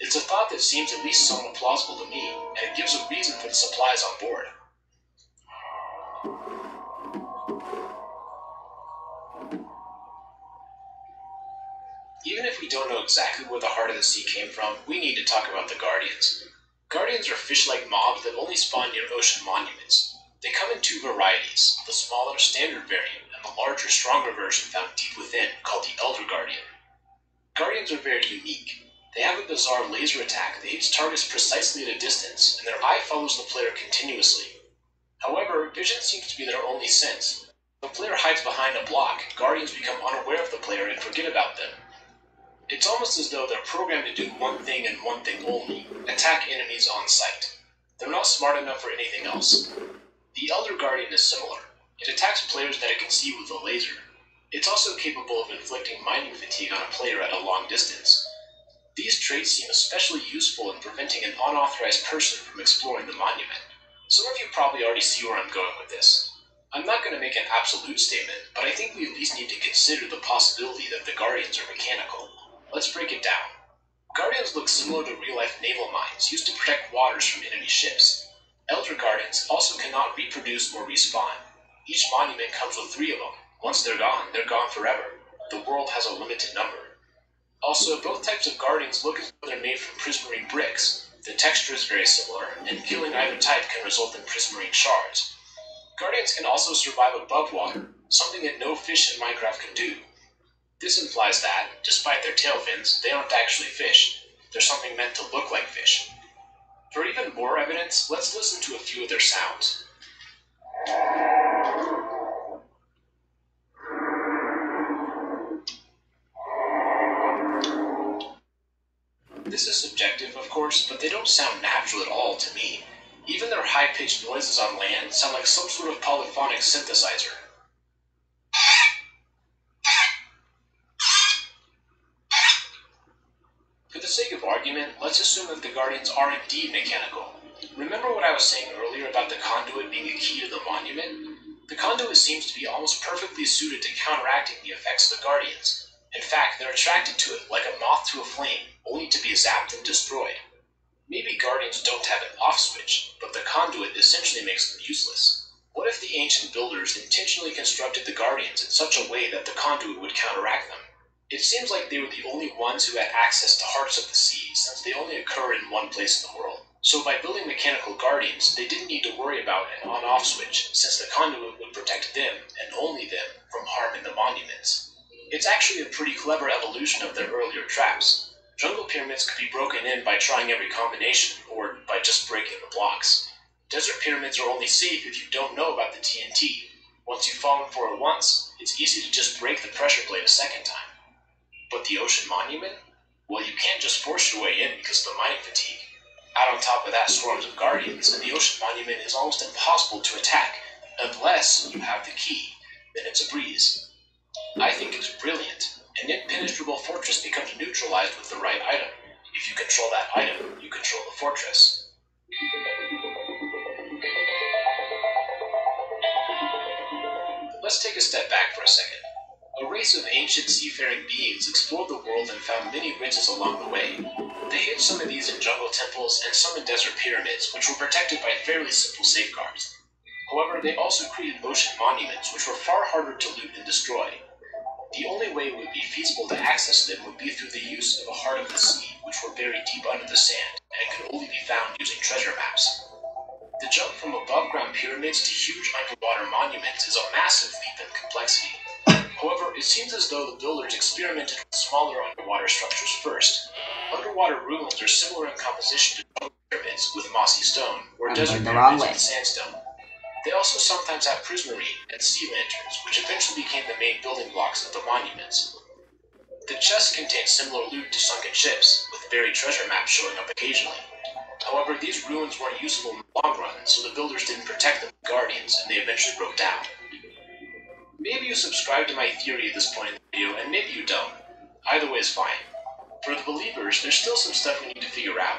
It's a thought that seems at least somewhat plausible to me, and it gives a reason for the supplies on board. Even if we don't know exactly where the heart of the sea came from, we need to talk about the Guardians. Guardians are fish-like mobs that only spawn near ocean monuments. They come in two varieties, the smaller, standard variant, and the larger, stronger version found deep within, called the Elder Guardian. Guardians are very unique. They have a bizarre laser attack that hits targets precisely at a distance, and their eye follows the player continuously. However, vision seems to be their only sense. If the player hides behind a block, Guardians become unaware of the player and forget about them. It's almost as though they're programmed to do one thing and one thing only, attack enemies on sight. They're not smart enough for anything else. The Elder Guardian is similar. It attacks players that it can see with a laser. It's also capable of inflicting mining fatigue on a player at a long distance. These traits seem especially useful in preventing an unauthorized person from exploring the monument. Some of you probably already see where I'm going with this. I'm not going to make an absolute statement, but I think we at least need to consider the possibility that the Guardians are mechanical. Let's break it down. Guardians look similar to real-life naval mines used to protect waters from enemy ships. Elder Guardians also cannot reproduce or respawn. Each monument comes with 3 of them. Once they're gone forever. The world has a limited number. Also, both types of Guardians look as though they're made from prismarine bricks. The texture is very similar, and killing either type can result in prismarine shards. Guardians can also survive above water, something that no fish in Minecraft can do. This implies that, despite their tail fins, they aren't actually fish. They're something meant to look like fish. For even more evidence, let's listen to a few of their sounds. This is subjective, of course, but they don't sound natural at all to me. Even their high-pitched noises on land sound like some sort of polyphonic synthesizer. For the sake of argument, let's assume that the Guardians are indeed mechanical. Remember what I was saying earlier about the conduit being a key to the monument? The conduit seems to be almost perfectly suited to counteracting the effects of the Guardians. In fact, they're attracted to it like a moth to a flame, only to be zapped and destroyed. Maybe Guardians don't have an off switch, but the conduit essentially makes them useless. What if the ancient builders intentionally constructed the Guardians in such a way that the conduit would counteract them? It seems like they were the only ones who had access to Hearts of the Sea, since they only occur in one place in the world. So by building mechanical Guardians, they didn't need to worry about an on-off switch, since the conduit would protect them, and only them, from harming the monuments. It's actually a pretty clever evolution of their earlier traps. Jungle pyramids could be broken in by trying every combination, or by just breaking the blocks. Desert pyramids are only safe if you don't know about the TNT. Once you've fallen for it once, it's easy to just break the pressure plate a second time. But the ocean monument? Well, you can't just force your way in because of the mining fatigue. Add on top of that swarms of Guardians, and the ocean monument is almost impossible to attack, unless you have the key. Then it's a breeze. I think it's brilliant. An impenetrable fortress becomes neutralized with the right item. If you control that item, you control the fortress. Let's take a step back for a second. A race of ancient seafaring beings explored the world and found many riches along the way. They hid some of these in jungle temples and some in desert pyramids, which were protected by fairly simple safeguards. However, they also created ocean monuments, which were far harder to loot and destroy. The only way it would be feasible to access them would be through the use of a Heart of the Sea, which were buried deep under the sand, and could only be found using treasure maps. The jump from above-ground pyramids to huge underwater monuments is a massive leap in complexity. However, it seems as though the builders experimented with smaller underwater structures first. Underwater ruins are similar in composition to jungle pyramids, pyramids with mossy stone, or I'm desert going the wrong pyramids way. with sandstone. They also sometimes have prismarine and sea lanterns, which eventually became the main building blocks of the monuments. The chests contain similar loot to sunken ships, with buried treasure maps showing up occasionally. However, these ruins weren't usable in the long run, so the builders didn't protect them with guardians, and they eventually broke down. Maybe you subscribe to my theory at this point in the video, and maybe you don't. Either way is fine. For the believers, there's still some stuff we need to figure out.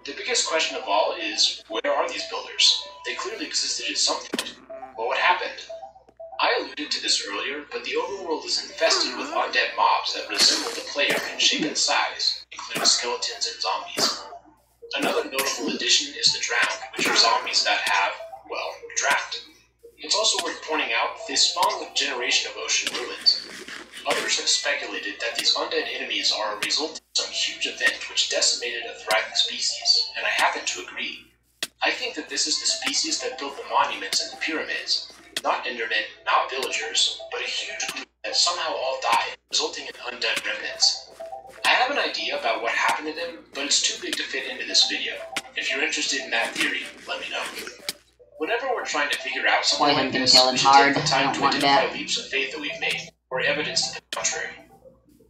The biggest question of all is, where are these builders? They clearly existed at some point. But what happened? I alluded to this earlier, but the overworld is infested with undead mobs that resemble the player in shape and size, including skeletons and zombies. Another notable addition is the Drowned, which are zombies that have, well, drowned. It's also worth pointing out they spawn with generation of ocean ruins. Others have speculated that these undead enemies are a result of some huge event which decimated a thriving species, and I happen to agree. I think that this is the species that built the monuments and the pyramids. Not Endermen, not villagers, but a huge group that somehow all died, resulting in undead remnants. I have an idea about what happened to them, but it's too big to fit into this video. If you're interested in that theory, let me know. Whenever we're trying to figure out something like this, we should take the time to identify leaps of faith that we've made, or evidence to the contrary.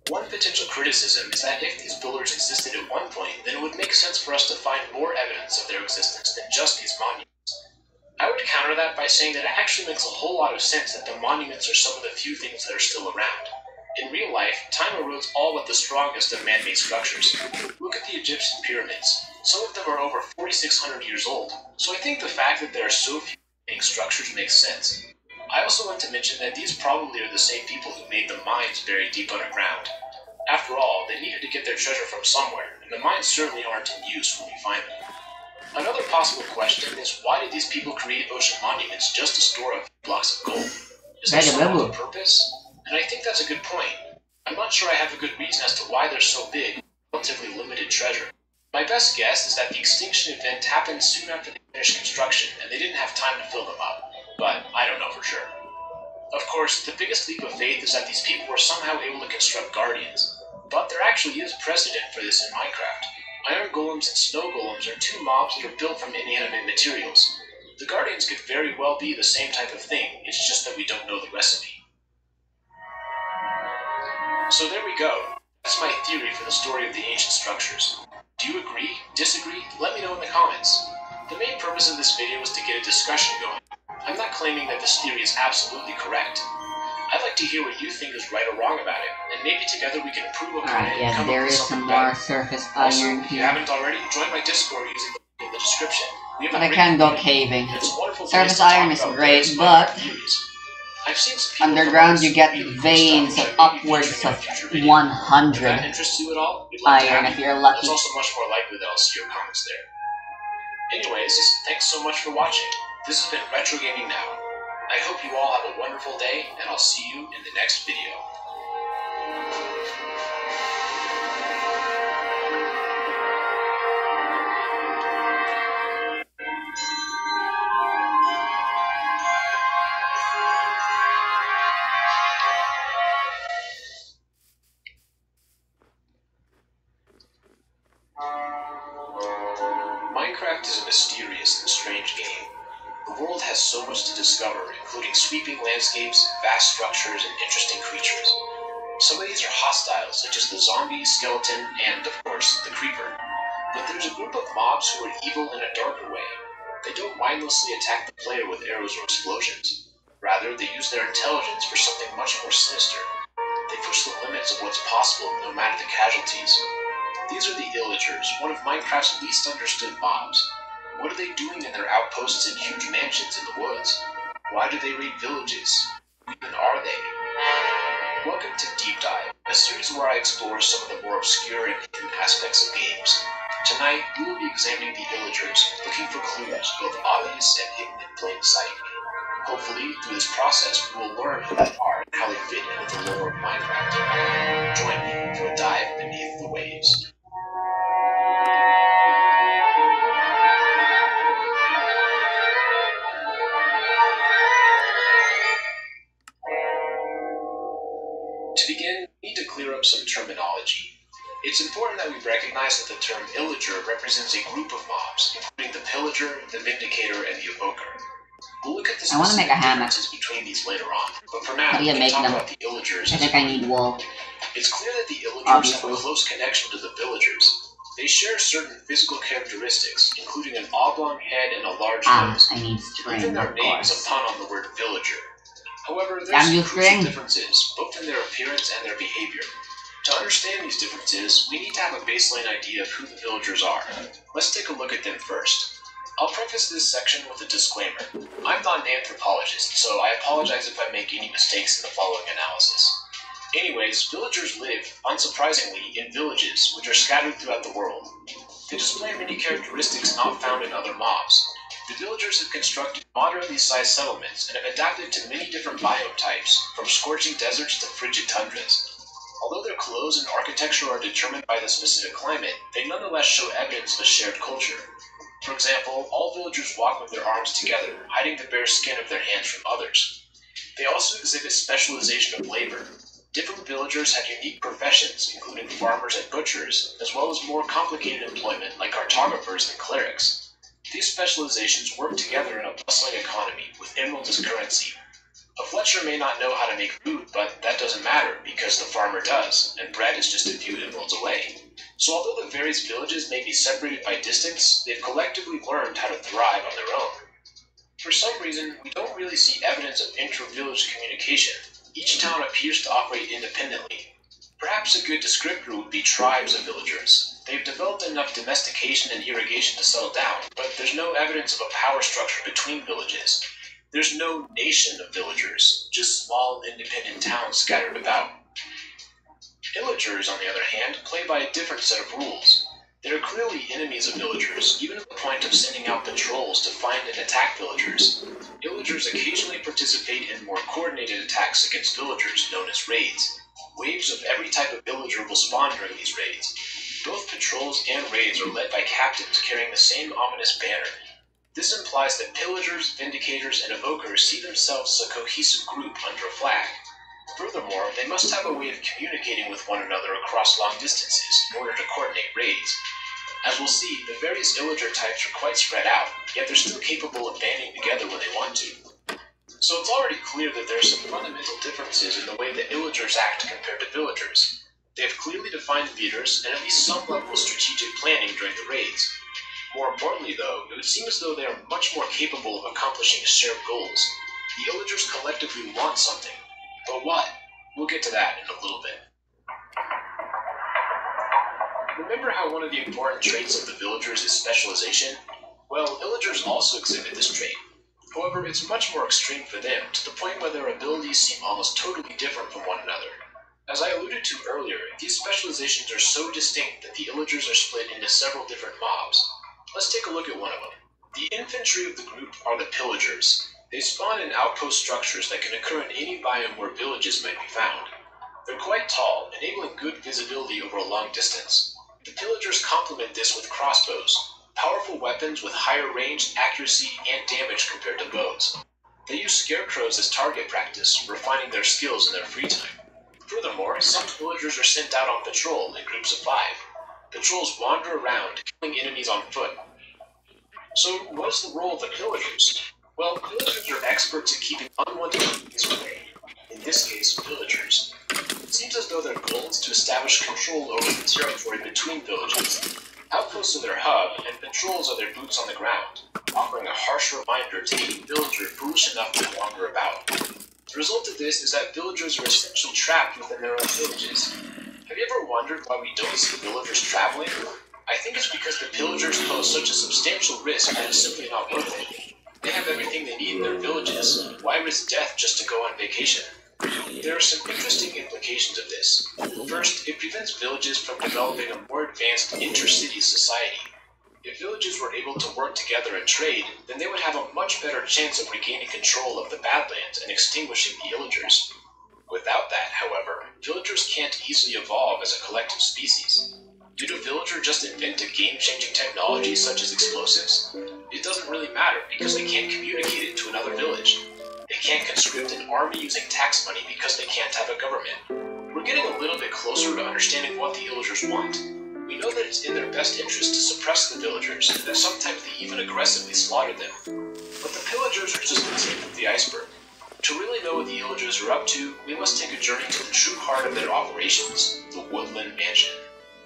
One potential criticism is that if these builders existed at one point, then it would make sense for us to find more evidence of their existence than just these monuments. I would counter that by saying that it actually makes a whole lot of sense that the monuments are some of the few things that are still around. In real life, time erodes all but the strongest of man-made structures. Look at the Egyptian pyramids. Some of them are over 4,600 years old, so I think the fact that there are so few remaining structures makes sense. I also want to mention that these probably are the same people who made the mines buried deep underground. After all, they needed to get their treasure from somewhere, and the mines certainly aren't in use when we find them. Another possible question is, why did these people create ocean monuments just to store a few blocks of gold? Is there some other purpose? And I think that's a good point. I'm not sure I have a good reason as to why they're so big with relatively limited treasure. My best guess is that the extinction event happened soon after they finished construction, and they didn't have time to fill them up. But I don't know for sure. Of course, the biggest leap of faith is that these people were somehow able to construct guardians. But there actually is precedent for this in Minecraft. Iron golems and snow golems are two mobs that are built from inanimate materials. The guardians could very well be the same type of thing, it's just that we don't know the recipe. So there we go. That's my theory for the story of the ancient structures. Do you agree? Disagree? Let me know in the comments. The main purpose of this video is to get a discussion going. I'm not claiming that this theory is absolutely correct. I'd like to hear what you think is right or wrong about it, and maybe together we can improve upon it and come up with something better. There is some more surface iron If you haven't already, join my Discord using the link in the description. But I can go caving. It's a wonderful Surface iron is great, but underground you get veins of upwards of 100 that interests you at all, we'd love to iron have if you. you're lucky. It's also much more likely that I'll see your comments there. Anyways, thanks so much for watching. This has been Retro Gaming Now. I hope you all have a wonderful day, and I'll see you in the next video. Minecraft is a mysterious and strange game. The world has so much to discover, including sweeping landscapes, vast structures, and interesting creatures. Some of these are hostile, such as the zombie, skeleton, and, of course, the creeper. But there's a group of mobs who are evil in a darker way. They don't mindlessly attack the player with arrows or explosions. Rather, they use their intelligence for something much more sinister. They push the limits of what's possible, no matter the casualties. These are the Illagers, one of Minecraft's least understood mobs. What are they doing in their outposts and huge mansions in the woods? Why do they raid villages? Who even are they? Welcome to Deep Dive, a series where I explore some of the more obscure and hidden aspects of games. Tonight, we will be examining the Illagers, looking for clues, both obvious and hidden in plain sight. Hopefully, through this process, we will learn who they are and how they fit into the lore of Minecraft. Join me for a dive beneath the waves. To begin, we need to clear up some terminology. It's important that we recognize that the term Illager represents a group of mobs, including the Pillager, the Vindicator, and the Evoker. We'll look at the I want to make a specific hammock. differences between these later on, but for now, How do we you can make talk them? about the Illagers. I think I need wool. It's clear that the Illagers Obviously. have a close connection to the Villagers. They share certain physical characteristics, including an oblong head and a large nose. I need Even string, their of name is course. a pun on the word Villager. However, there's Damn you, some crucial string. differences, both in their appearance and their behavior. To understand these differences, we need to have a baseline idea of who the Villagers are. Let's take a look at them first. I'll preface this section with a disclaimer. I'm not an anthropologist, so I apologize if I make any mistakes in the following analysis. Anyways, Villagers live, unsurprisingly, in villages, which are scattered throughout the world. They display many characteristics not found in other mobs. The Villagers have constructed moderately sized settlements and have adapted to many different biome types, from scorching deserts to frigid tundras. Although their clothes and architecture are determined by the specific climate, they nonetheless show evidence of a shared culture. For example, all villagers walk with their arms together, hiding the bare skin of their hands from others. They also exhibit specialization of labor. Different villagers have unique professions, including farmers and butchers, as well as more complicated employment like cartographers and clerics. These specializations work together in a bustling economy, with emerald as currency. A Fletcher may not know how to make food, but that doesn't matter, because the farmer does, and bread is just a few emeralds away. So although the various villages may be separated by distance, they've collectively learned how to thrive on their own. For some reason, we don't really see evidence of inter-village communication. Each town appears to operate independently. Perhaps a good descriptor would be tribes of villagers. They've developed enough domestication and irrigation to settle down, but there's no evidence of a power structure between villages. There's no nation of villagers, just small independent towns scattered about. Illagers, on the other hand, play by a different set of rules. They are clearly enemies of villagers, even at the point of sending out patrols to find and attack villagers. Illagers occasionally participate in more coordinated attacks against villagers, known as raids. Waves of every type of villager will spawn during these raids. Both patrols and raids are led by captains carrying the same ominous banner. This implies that pillagers, vindicators, and evokers see themselves as a cohesive group under a flag. Furthermore, they must have a way of communicating with one another across long distances in order to coordinate raids. As we'll see, the various illager types are quite spread out, yet they're still capable of banding together when they want to. So it's already clear that there are some fundamental differences in the way that illagers act compared to villagers. They have clearly defined leaders and at least some level of strategic planning during the raids. More importantly, though, it would seem as though they are much more capable of accomplishing shared goals. The illagers collectively want something. But what? We'll get to that in a little bit. Remember how one of the important traits of the villagers is specialization? Well, illagers also exhibit this trait. However, it's much more extreme for them, to the point where their abilities seem almost totally different from one another. As I alluded to earlier, these specializations are so distinct that the illagers are split into several different mobs. Let's take a look at one of them. The infantry of the group are the pillagers. They spawn in outpost structures that can occur in any biome where villages might be found. They're quite tall, enabling good visibility over a long distance. The pillagers complement this with crossbows, powerful weapons with higher range, accuracy, and damage compared to bows. They use scarecrows as target practice, refining their skills in their free time. Furthermore, some villagers are sent out on patrol in groups of 5. Patrols wander around, killing enemies on foot. So, what is the role of the pillagers? Well, pillagers are experts at keeping unwanted enemies away. In this case, villagers. It seems as though their goal is to establish control over the territory between villages. Outposts are their hub, and patrols are their boots on the ground, offering a harsh reminder to any villager foolish enough to wander about. The result of this is that villagers are essentially trapped within their own villages. Have you ever wondered why we don't see villagers traveling? I think it's because the pillagers pose such a substantial risk that it's simply not worth it. They have everything they need in their villages. Why risk death just to go on vacation? There are some interesting implications of this. First, it prevents villages from developing a more advanced intercity society. If villages were able to work together and trade, then they would have a much better chance of regaining control of the Badlands and extinguishing the illagers. Without that, however, villagers can't easily evolve as a collective species. Did a villager just invent a game-changing technology such as explosives? It doesn't really matter because they can't communicate it to another village. They can't conscript an army using tax money because they can't have a government. We're getting a little bit closer to understanding what the Illagers want. We know that it's in their best interest to suppress the villagers, and that sometimes they even aggressively slaughter them. But the pillagers are just the tip of the iceberg. To really know what the Illagers are up to, we must take a journey to the true heart of their operations, the Woodland Mansion.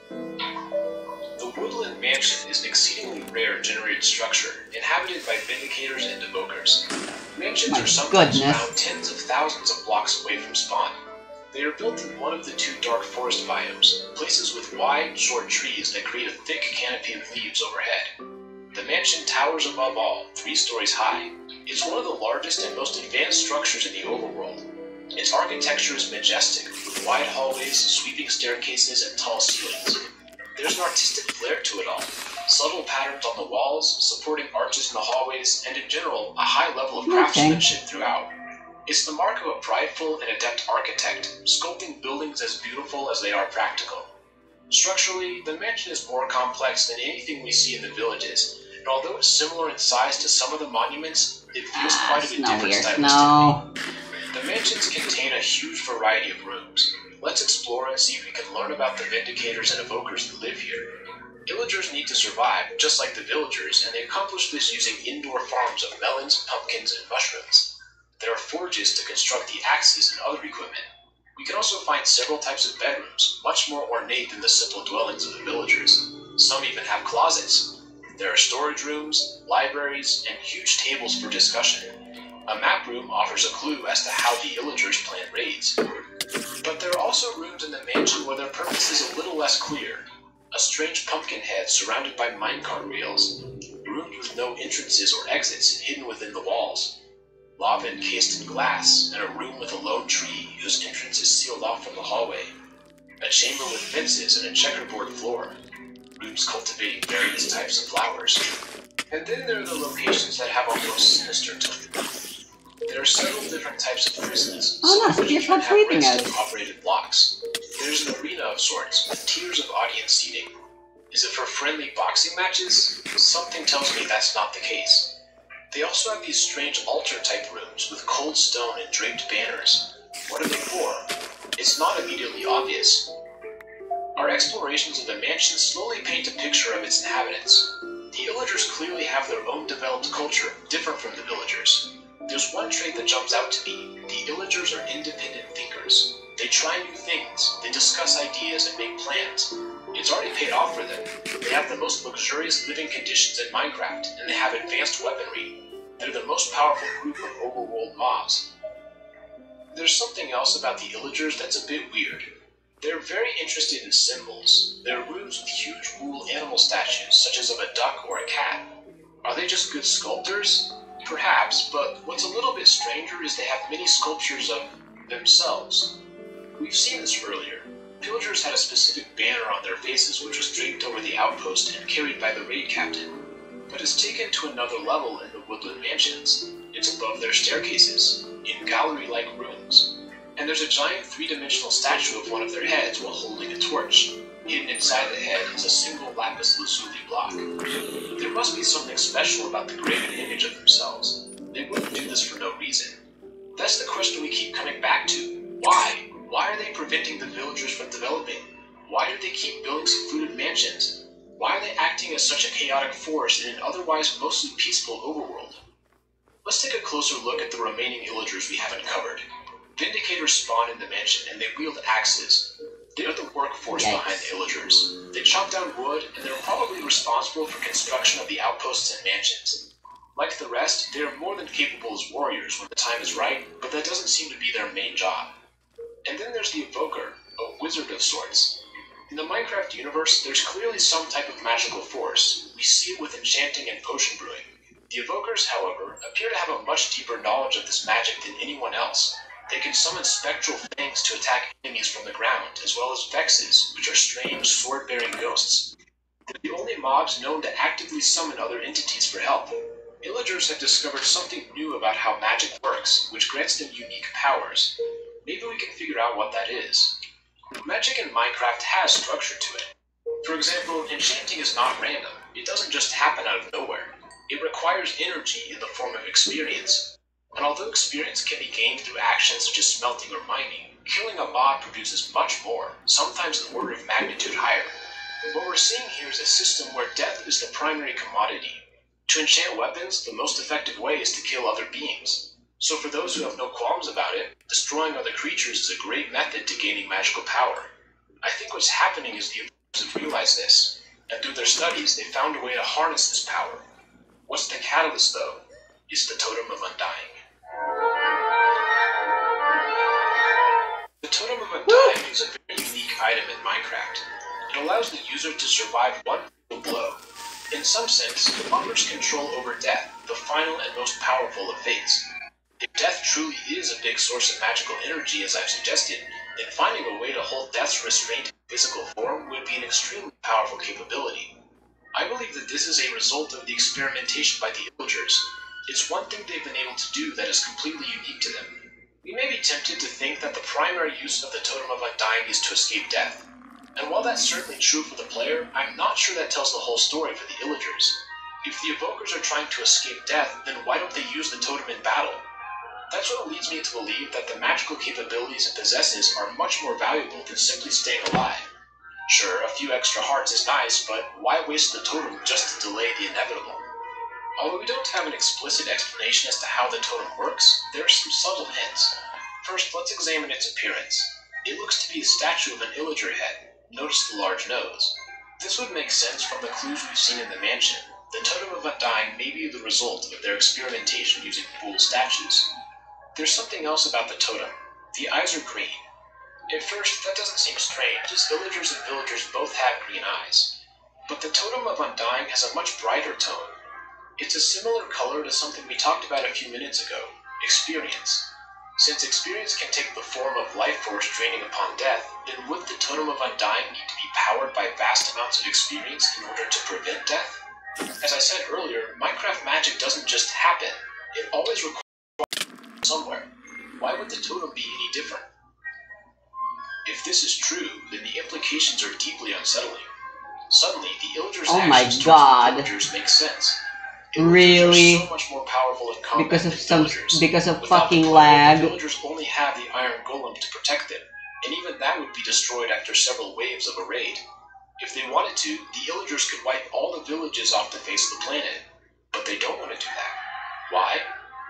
The Woodland Mansion is an exceedingly rare generated structure, inhabited by Vindicators and Evokers. Mansions are sometimes found tens of thousands of blocks away from spawn. They are built in one of the two dark forest biomes, places with wide, short trees that create a thick canopy of leaves overhead. The mansion towers above all, 3 stories high. It's one of the largest and most advanced structures in the overworld. Its architecture is majestic, with wide hallways, sweeping staircases, and tall ceilings. There's an artistic flair to it all. Subtle patterns on the walls, supporting arches in the hallways, and in general, a high level of craftsmanship throughout. It's the mark of a prideful and adept architect, sculpting buildings as beautiful as they are practical. Structurally, the mansion is more complex than anything we see in the villages, and although it's similar in size to some of the monuments, it feels quite a bit different stylistically. The mansions contain a huge variety of rooms. Let's explore and see if we can learn about the Vindicators and Evokers that live here. Illagers need to survive, just like the villagers, and they accomplish this using indoor farms of melons, pumpkins, and mushrooms. There are forges to construct the axes and other equipment. We can also find several types of bedrooms, much more ornate than the simple dwellings of the villagers. Some even have closets. There are storage rooms, libraries, and huge tables for discussion. A map room offers a clue as to how the Illagers plan raids. But there are also rooms in the mansion where their purpose is a little less clear. A strange pumpkin head surrounded by minecart rails. Rooms with no entrances or exits hidden within the walls. Lava encased in glass, and a room with a lone tree whose entrance is sealed off from the hallway. A chamber with fences and a checkerboard floor. Rooms cultivating various types of flowers. And then there are the locations that have a more sinister tone. There are several different types of prisons, some of which even have redstone-operated blocks. There's an arena of sorts, with tiers of audience seating. Is it for friendly boxing matches? Something tells me that's not the case. They also have these strange altar-type rooms with cold stone and draped banners. What are they for? It's not immediately obvious. Our explorations of the mansion slowly paint a picture of its inhabitants. The Illagers clearly have their own developed culture, different from the villagers. There's one trait that jumps out to me. The Illagers are independent thinkers. They try new things, they discuss ideas and make plans. It's already paid off for them. They have the most luxurious living conditions in Minecraft, and they have advanced weaponry. They're the most powerful group of overworld mobs. There's something else about the Illagers that's a bit weird. They're very interested in symbols. There are rooms with huge wool animal statues, such as of a duck or a cat. Are they just good sculptors? Perhaps, but what's a little bit stranger is they have many sculptures of themselves. We've seen this earlier. Pillagers had a specific banner on their faces which was draped over the outpost and carried by the raid captain. But it's taken to another level in the Woodland Mansions. It's above their staircases, in gallery-like rooms. And there's a giant 3-dimensional statue of one of their heads while holding a torch. Hidden inside the head is a single lapis lazuli block. There must be something special about the graven image of themselves. They wouldn't do this for no reason. That's the question we keep coming back to. Why? Why are they preventing the villagers from developing? Why do they keep building secluded mansions? Why are they acting as such a chaotic force in an otherwise mostly peaceful overworld? Let's take a closer look at the remaining Illagers we haven't covered. Vindicators spawn in the mansion and they wield axes. They are the workforce behind the Illagers. They chop down wood and they're probably responsible for construction of the outposts and mansions. Like the rest, they are more than capable as warriors when the time is right, but that doesn't seem to be their main job. And then there's the Evoker, a wizard of sorts. In the Minecraft universe, there's clearly some type of magical force. We see it with enchanting and potion brewing. The Evokers, however, appear to have a much deeper knowledge of this magic than anyone else. They can summon spectral things to attack enemies from the ground, as well as Vexes, which are strange, sword-bearing ghosts. They're the only mobs known to actively summon other entities for help. Illagers have discovered something new about how magic works, which grants them unique powers. Maybe we can figure out what that is. Magic in Minecraft has structure to it. For example, enchanting is not random. It doesn't just happen out of nowhere. It requires energy in the form of experience. And although experience can be gained through actions such as smelting or mining, killing a mob produces much more, sometimes an order of magnitude higher. What we're seeing here is a system where death is the primary commodity. To enchant weapons, the most effective way is to kill other beings. So for those who have no qualms about it, destroying other creatures is a great method to gaining magical power. I think what's happening is the Evokers have realized this, and through their studies, they found a way to harness this power. What's the catalyst, though? Is the Totem of Undying. The Totem of Undying is a very unique item in Minecraft. It allows the user to survive one fatal blow. In some sense, Evokers control over death, the final and most powerful of fates. If death truly is a big source of magical energy, as I've suggested, then finding a way to hold death's restraint in physical form would be an extremely powerful capability. I believe that this is a result of the experimentation by the Illagers. It's one thing they've been able to do that is completely unique to them. We may be tempted to think that the primary use of the Totem of Undying is to escape death. And while that's certainly true for the player, I'm not sure that tells the whole story for the Illagers. If the Evokers are trying to escape death, then why don't they use the totem in battle? That's what leads me to believe that the magical capabilities it possesses are much more valuable than simply staying alive. Sure, a few extra hearts is nice, but why waste the totem just to delay the inevitable? Although we don't have an explicit explanation as to how the totem works, there are some subtle hints. First, let's examine its appearance. It looks to be a statue of an Illager head. Notice the large nose. This would make sense from the clues we've seen in the mansion. The Totem of Undying may be the result of their experimentation using bull statues. There's something else about the totem. The eyes are green. At first, that doesn't seem strange, as villagers and villagers both have green eyes. But the Totem of Undying has a much brighter tone. It's a similar color to something we talked about a few minutes ago, experience. Since experience can take the form of life force draining upon death, then would the Totem of Undying need to be powered by vast amounts of experience in order to prevent death? As I said earlier, Minecraft magic doesn't just happen. It always requires somewhere. Why would the totem be any different? If this is true, then the implications are deeply unsettling. Suddenly, the Illagers' actions towards the villagers make sense. Really? Are so much more powerful in combat because of Without fucking the player, lag. The villagers only have the iron golem to protect them, and even that would be destroyed after several waves of a raid. If they wanted to, the Illagers could wipe all the villages off the face of the planet, but they don't want to do that. Why?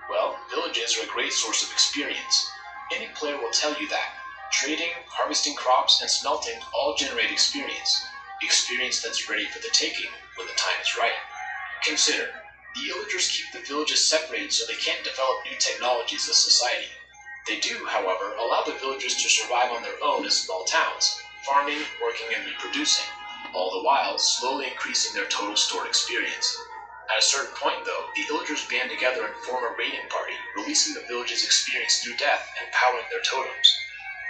Well, villages are a great source of experience. Any player will tell you that. Trading, harvesting crops, and smelting all generate experience. Experience that's ready for the taking when the time is right. Consider, the Illagers keep the villages separated so they can't develop new technologies as society. They do, however, allow the villagers to survive on their own as small towns, farming, working, and reproducing, all the while slowly increasing their total stored experience. At a certain point, though, the Illagers band together and form a raiding party, releasing the village's experience through death and powering their totems.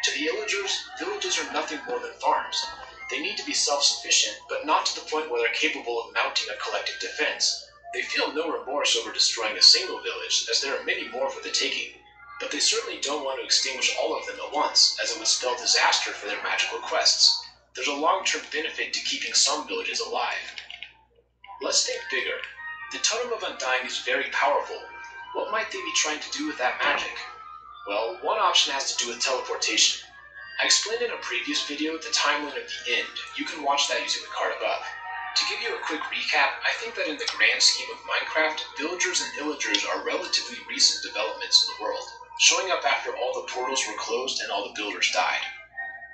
To the Illagers, villages are nothing more than farms. They need to be self-sufficient, but not to the point where they're capable of mounting a collective defense. They feel no remorse over destroying a single village, as there are many more for the taking, but they certainly don't want to extinguish all of them at once, as it would spell disaster for their magical quests. There's a long-term benefit to keeping some villages alive. Let's think bigger. The Totem of Undying is very powerful. What might they be trying to do with that magic? Well, one option has to do with teleportation. I explained in a previous video the timeline of the end. You can watch that using the card above. To give you a quick recap, I think that in the grand scheme of Minecraft, villagers and Illagers are relatively recent developments in the world, showing up after all the portals were closed and all the builders died.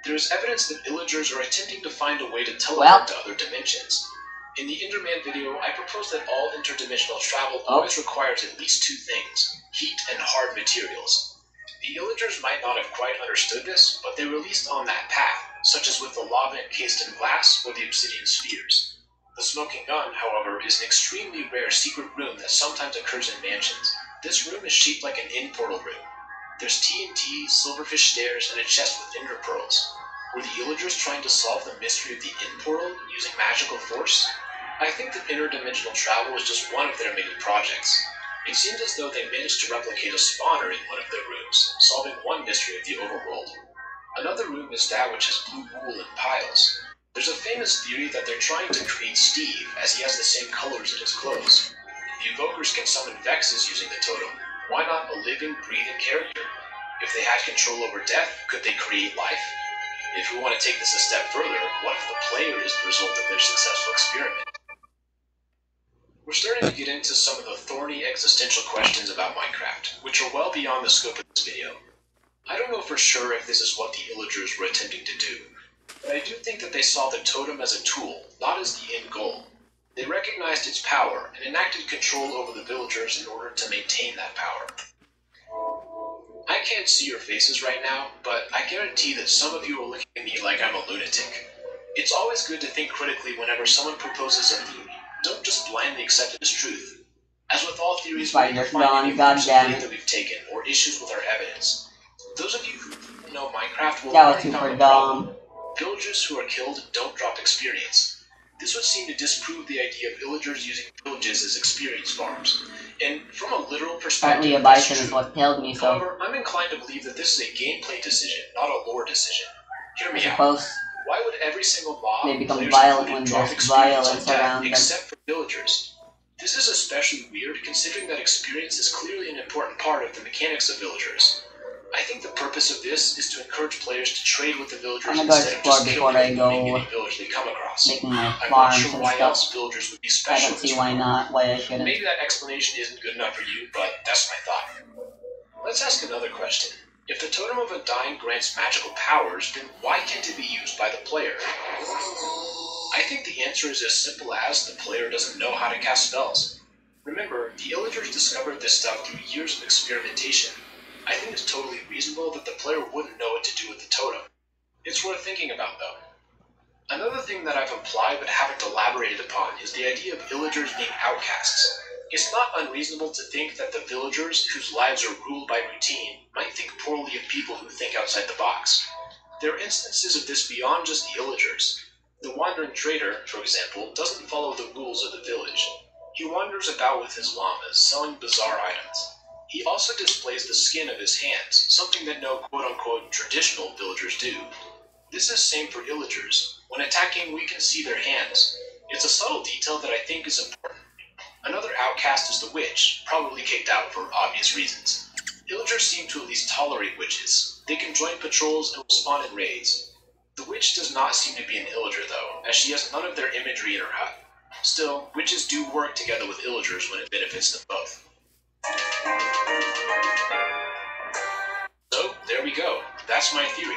There is evidence that Illagers are attempting to find a way to teleport to other dimensions. In the Enderman video, I proposed that all interdimensional travel always requires at least two things, heat and hard materials. The Illagers might not have quite understood this, but they were at least on that path, such as with the lava encased in glass or the obsidian spheres. The Smoking Gun, however, is an extremely rare secret room that sometimes occurs in mansions. This room is shaped like an end portal room. There's TNT, silverfish stairs, and a chest with ender pearls. Were the Illagers trying to solve the mystery of the end portal using magical force? I think that interdimensional travel was just one of their many projects. It seems as though they managed to replicate a spawner in one of their rooms, solving one mystery of the overworld. Another room is that which has blue wool in piles. There's a famous theory that they're trying to create Steve, as he has the same colors in his clothes. The Evokers can summon Vexes using the totem, Why not a living, breathing character? If they had control over death, could they create life? If we want to take this a step further, what if the player is the result of their successful experiment? We're starting to get into some of the thorny existential questions about Minecraft, which are well beyond the scope of this video. I don't know for sure if this is what the Illagers were attempting to do, but I do think that they saw the totem as a tool, not as the end goal. They recognized its power and enacted control over the villagers in order to maintain that power. I can't see your faces right now, but I guarantee that some of you are looking at me like I'm a lunatic. It's always good to think critically whenever someone proposes a theory. Don't just blindly accept it as truth. As with all theories, we can find any forms of belief that we've taken or issues with our evidence. Those of you who know Minecraft will already know the problem. Villagers who are killed don't drop experience. This would seem to disprove the idea of villagers using villages as experience farms. And from a literal perspective, apparently a bison is what killed me, so... However, I'm inclined to believe that this is a gameplay decision, not a lore decision. Hear me out. Why would every single mob they become violent when there's violence around them, except for villagers? This is especially weird considering that experience is clearly an important part of the mechanics of villagers. I think the purpose of this is to encourage players to trade with the villagers instead of just killing any village they come across. Making my I'm not farms sure and why stuff. else villagers would be I special. don't see why not, why I shouldn't. Maybe that explanation isn't good enough for you, but that's my thought. Let's ask another question. If the Totem of Undying grants magical powers, then why can't it be used by the player? I think the answer is as simple as the player doesn't know how to cast spells. Remember, the Illagers discovered this stuff through years of experimentation. I think it's totally reasonable that the player wouldn't know what to do with the totem. It's worth thinking about, though. Another thing that I've implied but haven't elaborated upon is the idea of Illagers being outcasts. It's not unreasonable to think that the villagers, whose lives are ruled by routine, might think poorly of people who think outside the box. There are instances of this beyond just the Illagers. The Wandering Trader, for example, doesn't follow the rules of the village. He wanders about with his llamas, selling bizarre items. He also displays the skin of his hands, something that no quote-unquote traditional villagers do. This is same for Illagers. When attacking, we can see their hands. It's a subtle detail that I think is important. Another outcast is the Witch, probably kicked out for obvious reasons. Illagers seem to at least tolerate witches. They can join patrols and will spawn in raids. The Witch does not seem to be an Illager though, as she has none of their imagery in her hut. Still, witches do work together with Illagers when it benefits them both. So, there we go. That's my theory.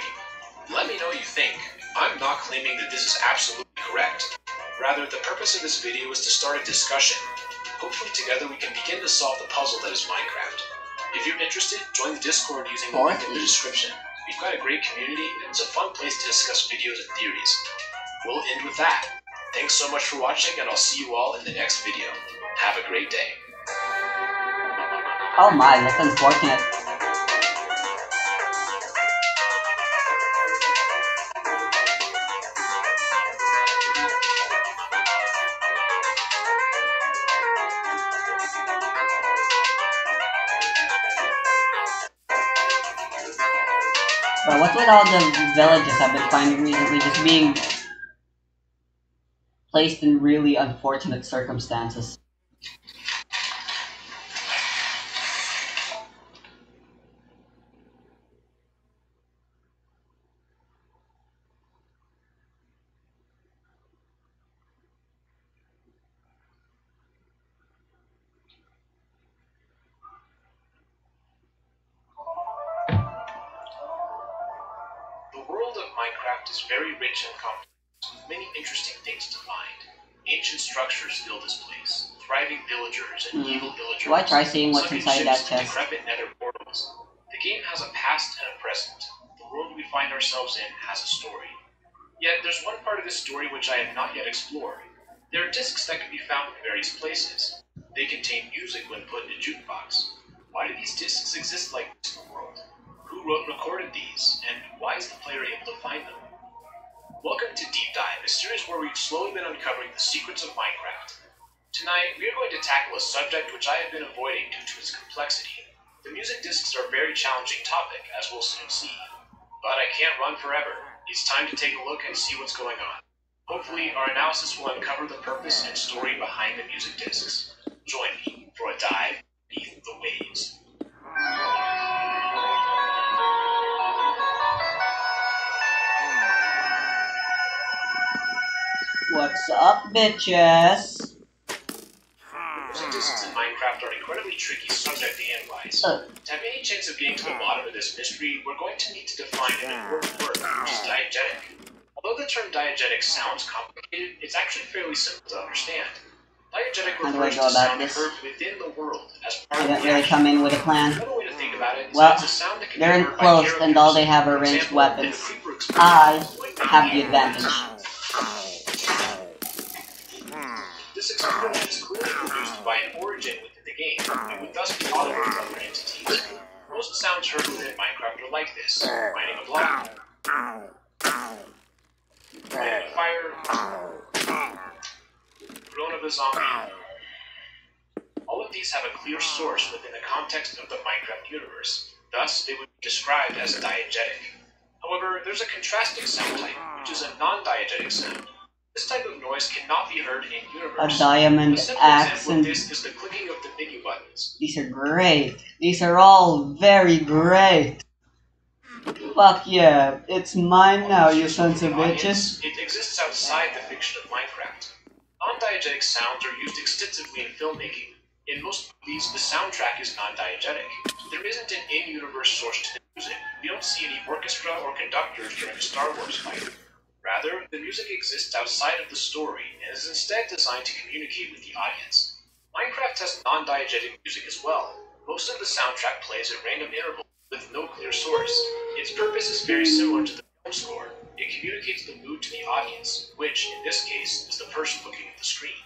Let me know what you think. I'm not claiming that this is absolutely correct. Rather, the purpose of this video is to start a discussion. Hopefully together we can begin to solve the puzzle that is Minecraft. If you're interested, join the Discord using the link in the description. We've got a great community, and it's a fun place to discuss videos and theories. We'll end with that. Thanks so much for watching, and I'll see you all in the next video. Have a great day. Oh my, that's unfortunate. But what's with all the villages I've been finding recently just being placed in really unfortunate circumstances? The world of Minecraft is very rich and complex, with many interesting things to find. Ancient structures fill this place, thriving villagers and evil villagers. Do I try seeing what's inside that chest? Decrepit nether portals. The game has a past and a present. The world we find ourselves in has a story. Yet there's one part of this story which I have not yet explored. There are discs that can be found in various places. They contain music when put in a jukebox. Why do these discs exist like this in the world? Who wrote and recorded these, and why is the player able to find them? Welcome to Deep Dive, a series where we've slowly been uncovering the secrets of Minecraft. Tonight, we are going to tackle a subject which I have been avoiding due to its complexity. The music discs are a very challenging topic, as we'll soon see. But I can't run forever. It's time to take a look and see what's going on. Hopefully, our analysis will uncover the purpose and story behind the music discs. Join me for a dive beneath the waves. What's up, bitches? Music discs in Minecraft are an incredibly tricky subject to analyze. To have any chance of getting to the bottom of this mystery, we're going to need to define an important word, which is diegetic. Although the term diegetic sounds complicated, it's actually fairly simple to understand. Diegetic How do I refers go to about sound this? heard within the world as I part of didn't the really action. come in with a plan. Another way to think about it is Well, that it's a sound that can they're be heard by enclosed and all they characters. have are For ranged example, weapons. if a creeper explodes, I like have the advantage. This experiment is clearly produced by an origin within the game, and would thus be audible to other entities. Most sounds heard within Minecraft are like this: mining a block, lighting a fire, drone of a zombie. All of these have a clear source within the context of the Minecraft universe. Thus, they would be described as diegetic. However, there's a contrasting sound type, which is a non-diegetic sound. This type of noise cannot be heard in A universe. diamond A simple axe example of and this is the clicking of the menu buttons. these are great. These are all very great. Fuck yeah, it's mine now, you sons of bitches. It exists outside the fiction of Minecraft. Non-diegetic sounds are used extensively in filmmaking. In most movies, the soundtrack is non-diegetic. There isn't an in-universe source to the music. We don't see any orchestra or conductors during a Star Wars fight. Rather, the music exists outside of the story and is instead designed to communicate with the audience. Minecraft has non-diegetic music as well. Most of the soundtrack plays at random intervals with no clear source. Its purpose is very similar to the film score. It communicates the mood to the audience, which, in this case, is the person looking at the screen.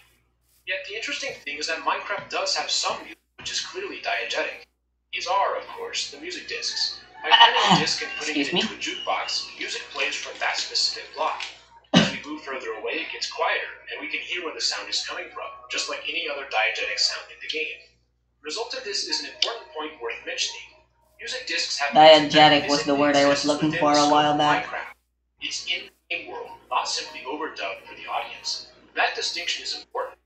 Yet the interesting thing is that Minecraft does have some music which is clearly diegetic. These are, of course, the music discs. By finding a disc and putting it into a jukebox, music plays from that specific block. As we move further away, it gets quieter, and we can hear where the sound is coming from, just like any other diegetic sound in the game. The result of this is an important point worth mentioning. Music discs have Diegetic was the word I was looking for a while back. Minecraft. It's in the game world, not simply overdubbed for the audience. That distinction is important.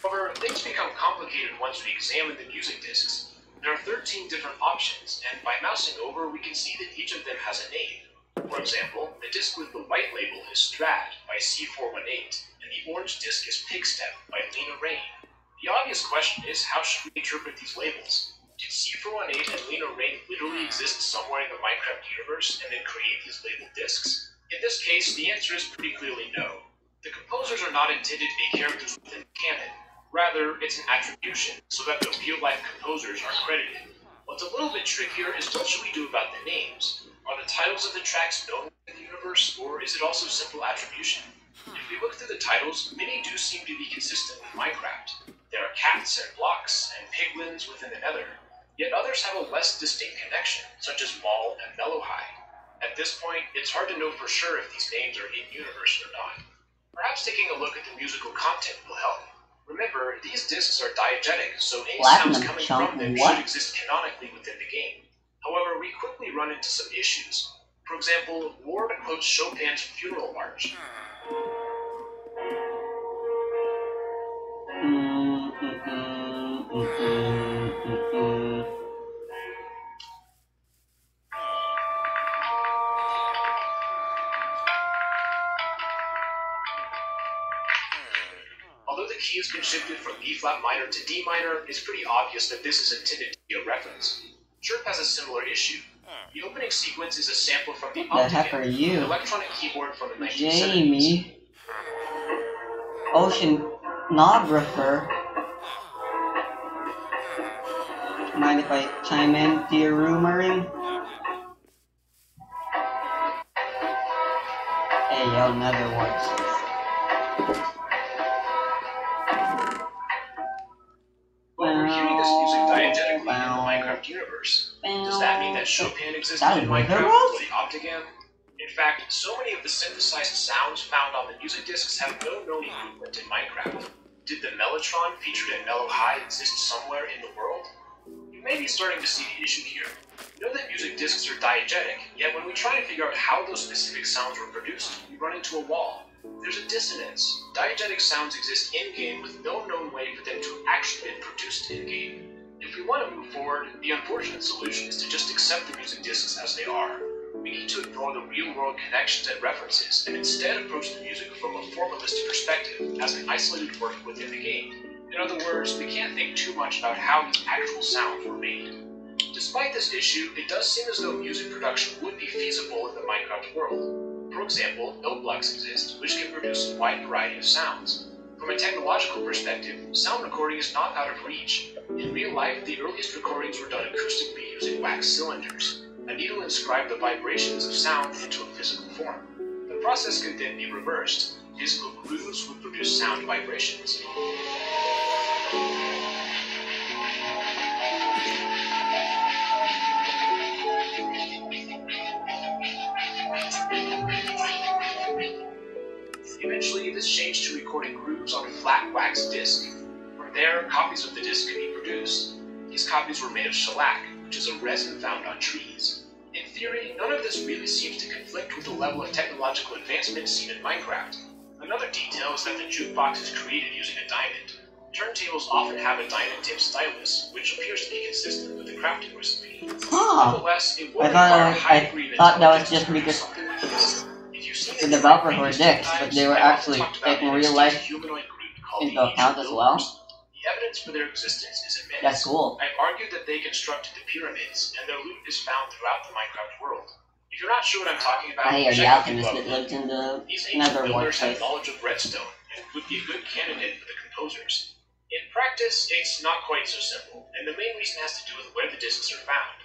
However, things become complicated once we examine the music discs. There are 13 different options, and by mousing over, we can see that each of them has a name. For example, the disc with the white label is Strad by C418, and the orange disc is Pigstep by Lena Rain. The obvious question is, how should we interpret these labels? Did C418 and Lena Rain literally exist somewhere in the Minecraft universe and then create these labeled discs? In this case, the answer is pretty clearly no. The composers are not intended to be characters within the canon. Rather, it's an attribution, so that the real-life composers are credited. What's a little bit trickier is what should we do about the names? Are the titles of the tracks known in the universe, or is it also simple attribution? If we look through the titles, many do seem to be consistent with Minecraft. There are cats and blocks and piglins within the Nether, yet others have a less distinct connection, such as Maul and Mellowhigh. At this point, it's hard to know for sure if these names are in-universe or not. Perhaps taking a look at the musical content will help. Remember, these discs are diegetic, so any sounds coming from them should exist canonically within the game. However, we quickly run into some issues. For example, Ward quotes Chopin's Funeral March. Although the key has been shifted from B-flat minor to D minor, it's pretty obvious that this is intended to be a reference. Chirp has a similar issue. The opening sequence is a sample from the What the heck are Optigan, you? an electronic keyboard from the 1970s. Jamie. Oceanographer. Mind if I chime in to your rumoring? Hey yo, Netherworks. Well, we're hearing this music diegetically in the Minecraft universe. Does that mean that Chopin existed in Minecraft before the Optigan? In fact, so many of the synthesized sounds found on the music discs have no known equivalent in Minecraft. Did the Mellotron featured in Mellowhigh exist somewhere in the world? You may be starting to see the issue here. We know that music discs are diegetic, yet when we try to figure out how those specific sounds were produced, we run into a wall. There's a dissonance. Diegetic sounds exist in-game with no known way for them to have actually been produced in-game. If we want to move forward, the unfortunate solution is to just accept the music discs as they are. we need to ignore the real-world connections and references and instead approach the music from a formalistic perspective as an isolated work within the game. In other words, we can't think too much about how these actual sounds were made. Despite this issue, it does seem as though music production would be feasible in the Minecraft world. For example, notebooks exist, which can produce a wide variety of sounds. From a technological perspective, sound recording is not out of reach. In real life, the earliest recordings were done acoustically using wax cylinders. A needle inscribed the vibrations of sound into a physical form. The process could then be reversed. Physical grooves would produce sound vibrations. Eventually, this changed to recording grooves on a flat wax disc. From there, copies of the disc could be produced. These copies were made of shellac, which is a resin found on trees. In theory, none of this really seems to conflict with the level of technological advancement seen in Minecraft. Another detail is that the jukebox is created using a diamond. Turntables often have a diamond-tipped stylus, which appears to be consistent with the crafting recipe. Nonetheless, it would require a high degree of thought that was just intelligence because to do something like this. the developers were dicks, but they were actually taking real life into account as well. The evidence for their existence is immense. That's cool. I've argued that they constructed the pyramids, and their loot is found throughout the Minecraft world. If you're not sure what I'm talking about, I hear the check out the alchemist above. that lived in the These ancient nether builders have workplace. knowledge of redstone, and would be a good candidate for the composers. In practice, it's not quite so simple, and the main reason has to do with where the discs are found.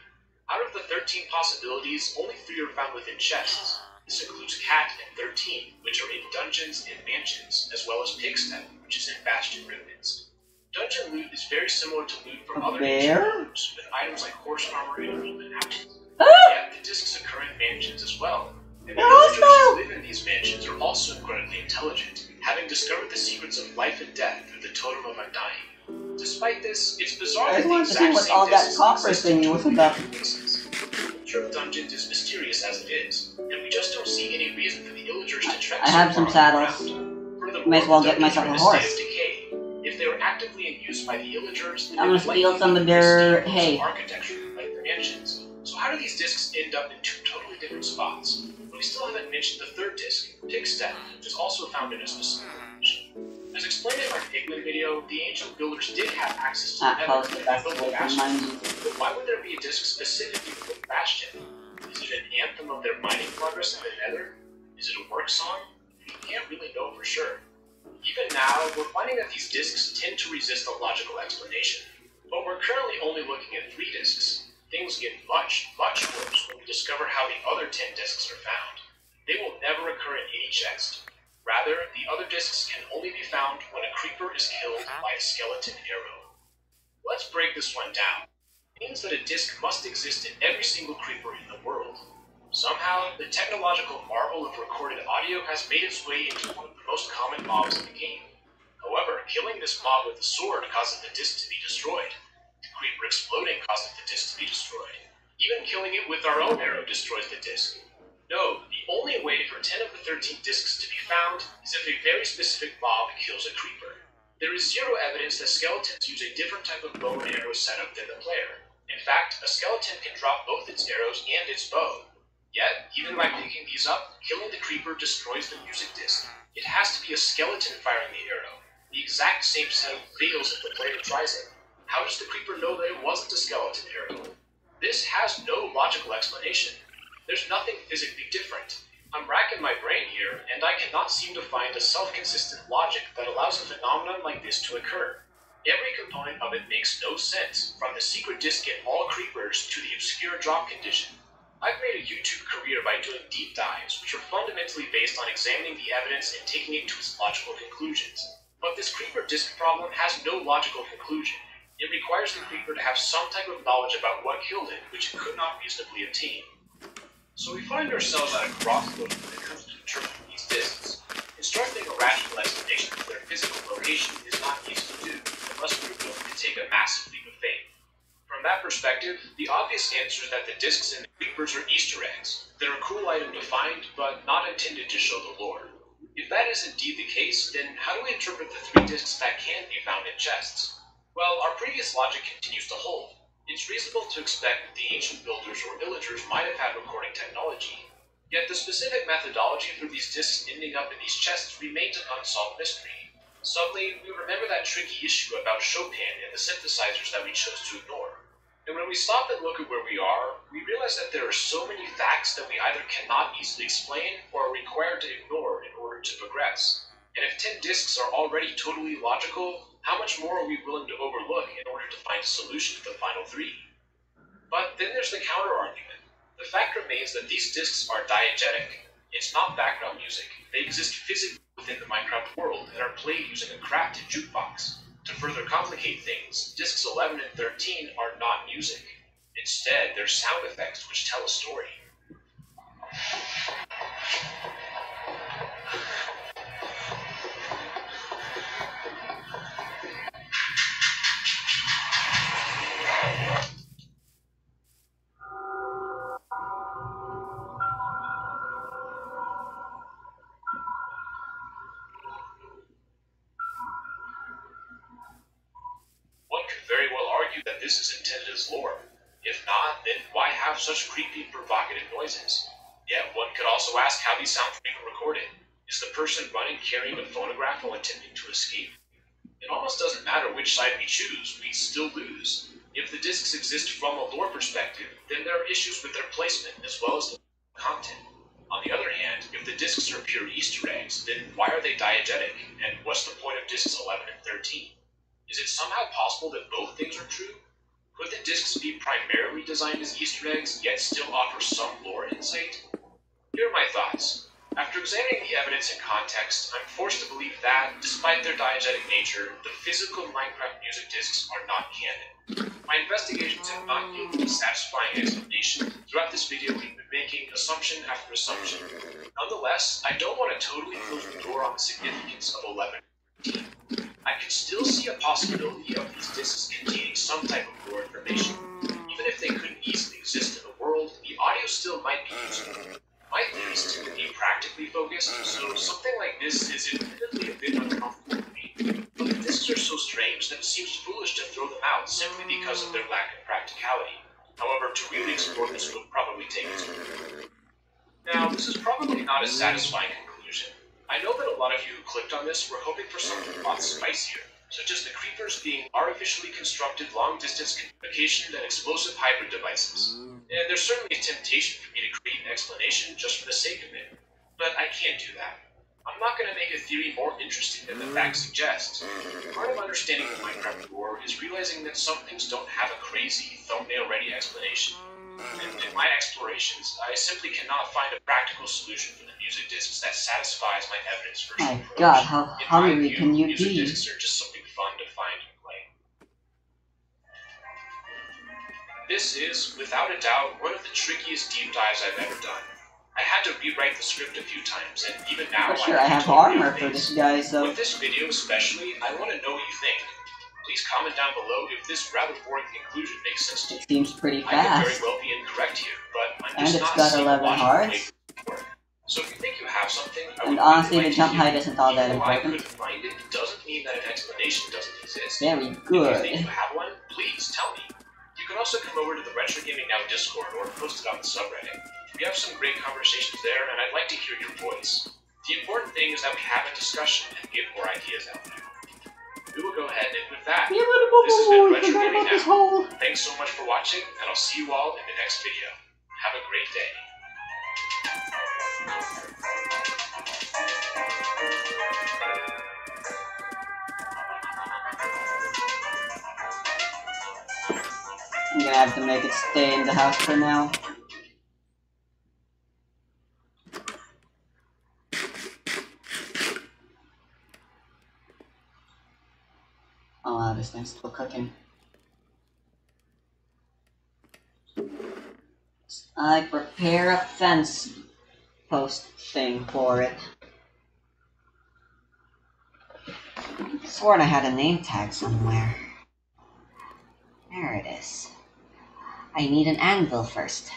Out of the 13 possibilities, only 3 are found within chests. This includes Cat and 13, which are in dungeons and mansions, as well as Pigstep, which is in Bastion Ruins. Dungeon loot is very similar to loot from other ancient builders, with items like horse armor and human apples. Yet the discs occur in mansions as well. And the villagers who live in these mansions are also incredibly intelligent, having discovered the secrets of life and death through the Totem of Undying. Despite this, it's bizarre I that the want to see exact what same all that discs copper exist in thing two was different about. places. The nature of dungeons is mysterious as it is, and we just don't see any reason for the villagers to trek I have so some far saddles. underground. Furthermore, Might as well get dungeons myself are a in horse. state of decay. If they were actively in use by the villagers, then I'm they gonna would steal likely some of be their pristine hay. architecture like their mansions. So how do these discs end up in 2 totally different spots? We still haven't mentioned the 3rd disc, Pigstep, which is also found in a specific location. As explained in my Pigman video, the ancient builders did have access to the That nether post and the best built way the from Bastion. mine. But why would there be a disc specifically for Bastion? Is it an anthem of their mining progress in the nether? Is it a work song? We can't really know for sure. Even now, we're finding that these discs tend to resist a logical explanation. But we're currently only looking at 3 discs. Things get much, much worse when we discover how the other 10 discs are found. They will never occur in any chest. Rather, the other discs can only be found when a creeper is killed by a skeleton arrow. Let's break this one down. It means that a disc must exist in every single creeper in the world. Somehow, the technological marvel of recorded audio has made its way into one of the most common mobs in the game. However, killing this mob with a sword causes the disc to be destroyed. The creeper exploding causes the disc to be destroyed. Even killing it with our own arrow destroys the disc. No, the only way for 10 of the 13 discs to be found is if a very specific mob kills a creeper. There is zero evidence that skeletons use a different type of bow and arrow setup than the player. In fact, a skeleton can drop both its arrows and its bow. Yet, even by picking these up, killing the creeper destroys the music disc. It has to be a skeleton firing the arrow. The exact same setup fails if the player tries it. How does the creeper know that it wasn't a skeleton arrow? This has no logical explanation. There's nothing physically different. I'm racking my brain here, and I cannot seem to find a self-consistent logic that allows a phenomenon like this to occur. Every component of it makes no sense, from the secret disc in all creepers to the obscure drop condition. I've made a YouTube career by doing deep dives, which are fundamentally based on examining the evidence and taking it to its logical conclusions. But this creeper disc problem has no logical conclusion. It requires the creeper to have some type of knowledge about what killed it, which it could not reasonably obtain. So we find ourselves at a crossroads when it comes to interpreting these discs. Constructing a rational explanation for their physical location is not easy to do, unless we're willing to take a massive leap of faith. From that perspective, the obvious answer is that the discs in the creepers are Easter eggs. They're a cool item to find, but not intended to show the lore. If that is indeed the case, then how do we interpret the 3 discs that can be found in chests? Well, our previous logic continues to hold. It's reasonable to expect that the ancient builders or villagers might have had recording technology, Yet the specific methodology for these disks ending up in these chests remains an unsolved mystery. Suddenly, we remember that tricky issue about Chopin and the synthesizers that we chose to ignore. And when we stop and look at where we are, we realize that there are so many facts that we either cannot easily explain or are required to ignore in order to progress. And if 10 disks are already totally logical, how much more are we willing to overlook in order to find a solution to the final 3? But then there's the counter-argument. The fact remains that these disks are diegetic. It's not background music. They exist physically within the Minecraft world and are played using a crafted jukebox. To further complicate things, disks 11 and 13 are not music. Instead, they're sound effects which tell a story. One could very well argue that this is intended as lore. If not, then why have such creepy and provocative noises? Yet one could also ask how these sounds were recorded. Is the person running carrying a phonograph while attempting to escape? It almost doesn't matter which side we choose, we still lose. If the discs exist from a lore perspective, then there are issues with their placement as well as the content. On the other hand, if the discs are pure Easter eggs, then why are they diegetic? And what's the point of discs 11 and 13? Is it somehow possible that both things are true? Could the discs be primarily designed as Easter eggs, yet still offer some lore insight? Here are my thoughts. After examining the evidence in context, I'm forced to believe that, despite their diegetic nature, the physical Minecraft music discs are not canon. My investigations have not yielded a satisfying explanation. Throughout this video, we've been making assumption after assumption. Nonetheless, I don't want to totally close the door on the significance of 11 and 13. I could still see a possibility of these discs containing some type of lore information. Even if they couldn't easily exist in the world, the audio still might be useful. My theories tend to be practically focused, so something like this is admittedly a bit uncomfortable for me. But the discs are so strange that it seems foolish to throw them out simply because of their lack of practicality. However, to really explore this would probably take us further. Now, this is probably not a satisfying conclusion. I know that a lot of you who clicked on this were hoping for something a lot spicier, such as the creepers being artificially constructed long-distance communication and explosive hybrid devices. And there's certainly a temptation for me to create an explanation just for the sake of it, but I can't do that. I'm not going to make a theory more interesting than the facts suggest. Part of understanding the Minecraft lore is realizing that some things don't have a crazy, thumbnail-ready explanation. And in my explorations, I simply cannot find a practical solution for the music discs that satisfies my evidence for My God, how hungry can you music be? discs are just something fun to find and play. This is, without a doubt, one of the trickiest deep dives I've ever done. I had to rewrite the script a few times, and even now For sure, I have armor for this guy, so With this video especially, I want to know what you think. Please comment down below if this rather boring conclusion makes sense to you. it seems pretty I could very fast. well be incorrect here, but I'm And just it's not got seeing 11 a logical hearts. way forward. So if you think you have something, I And would honestly, really the like jump to hear height it. isn't all that Even though I important. couldn't find it, doesn't mean that an explanation doesn't exist. Very If you think good. you have one, please tell me. You can also come over to the Retro Gaming Now Discord or post it on the subreddit. We have some great conversations there, and I'd like to hear your voice. The important thing is that we have a discussion and get more ideas out there. We will go ahead and with that, this has been Retro Forgot Gaming about this Now. hole. Thanks so much for watching, and I'll see you all in the next video. Have a great day. I'm gonna have to make it stay in the house for now. Oh wow, this thing's still cooking. I prepare a fence post thing for it. Sworn I had a name tag somewhere. There it is. I need an anvil first.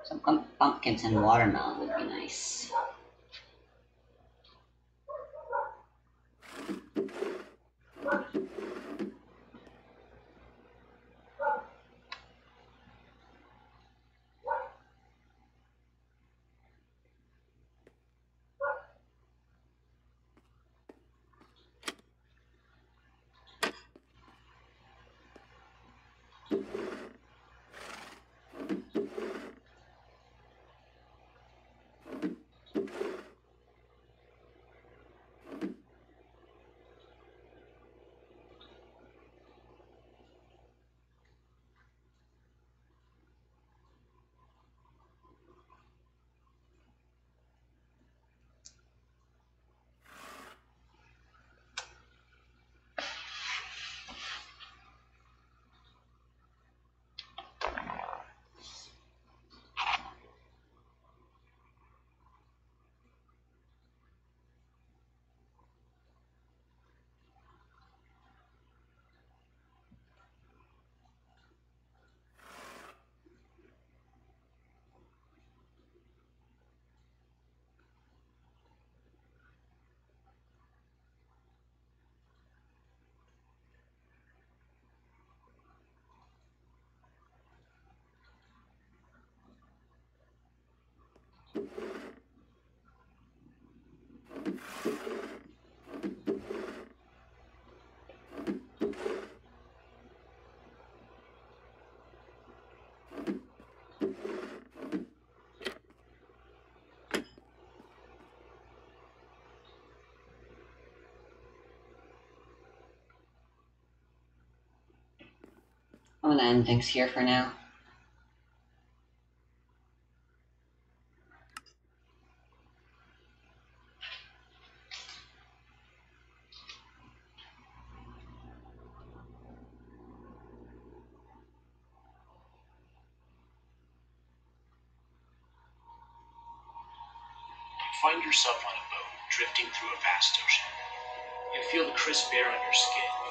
Some pumpkins and watermelon would be nice. I'm gonna end things here for now. Find yourself on a boat, drifting through a vast ocean. You feel the crisp air on your skin,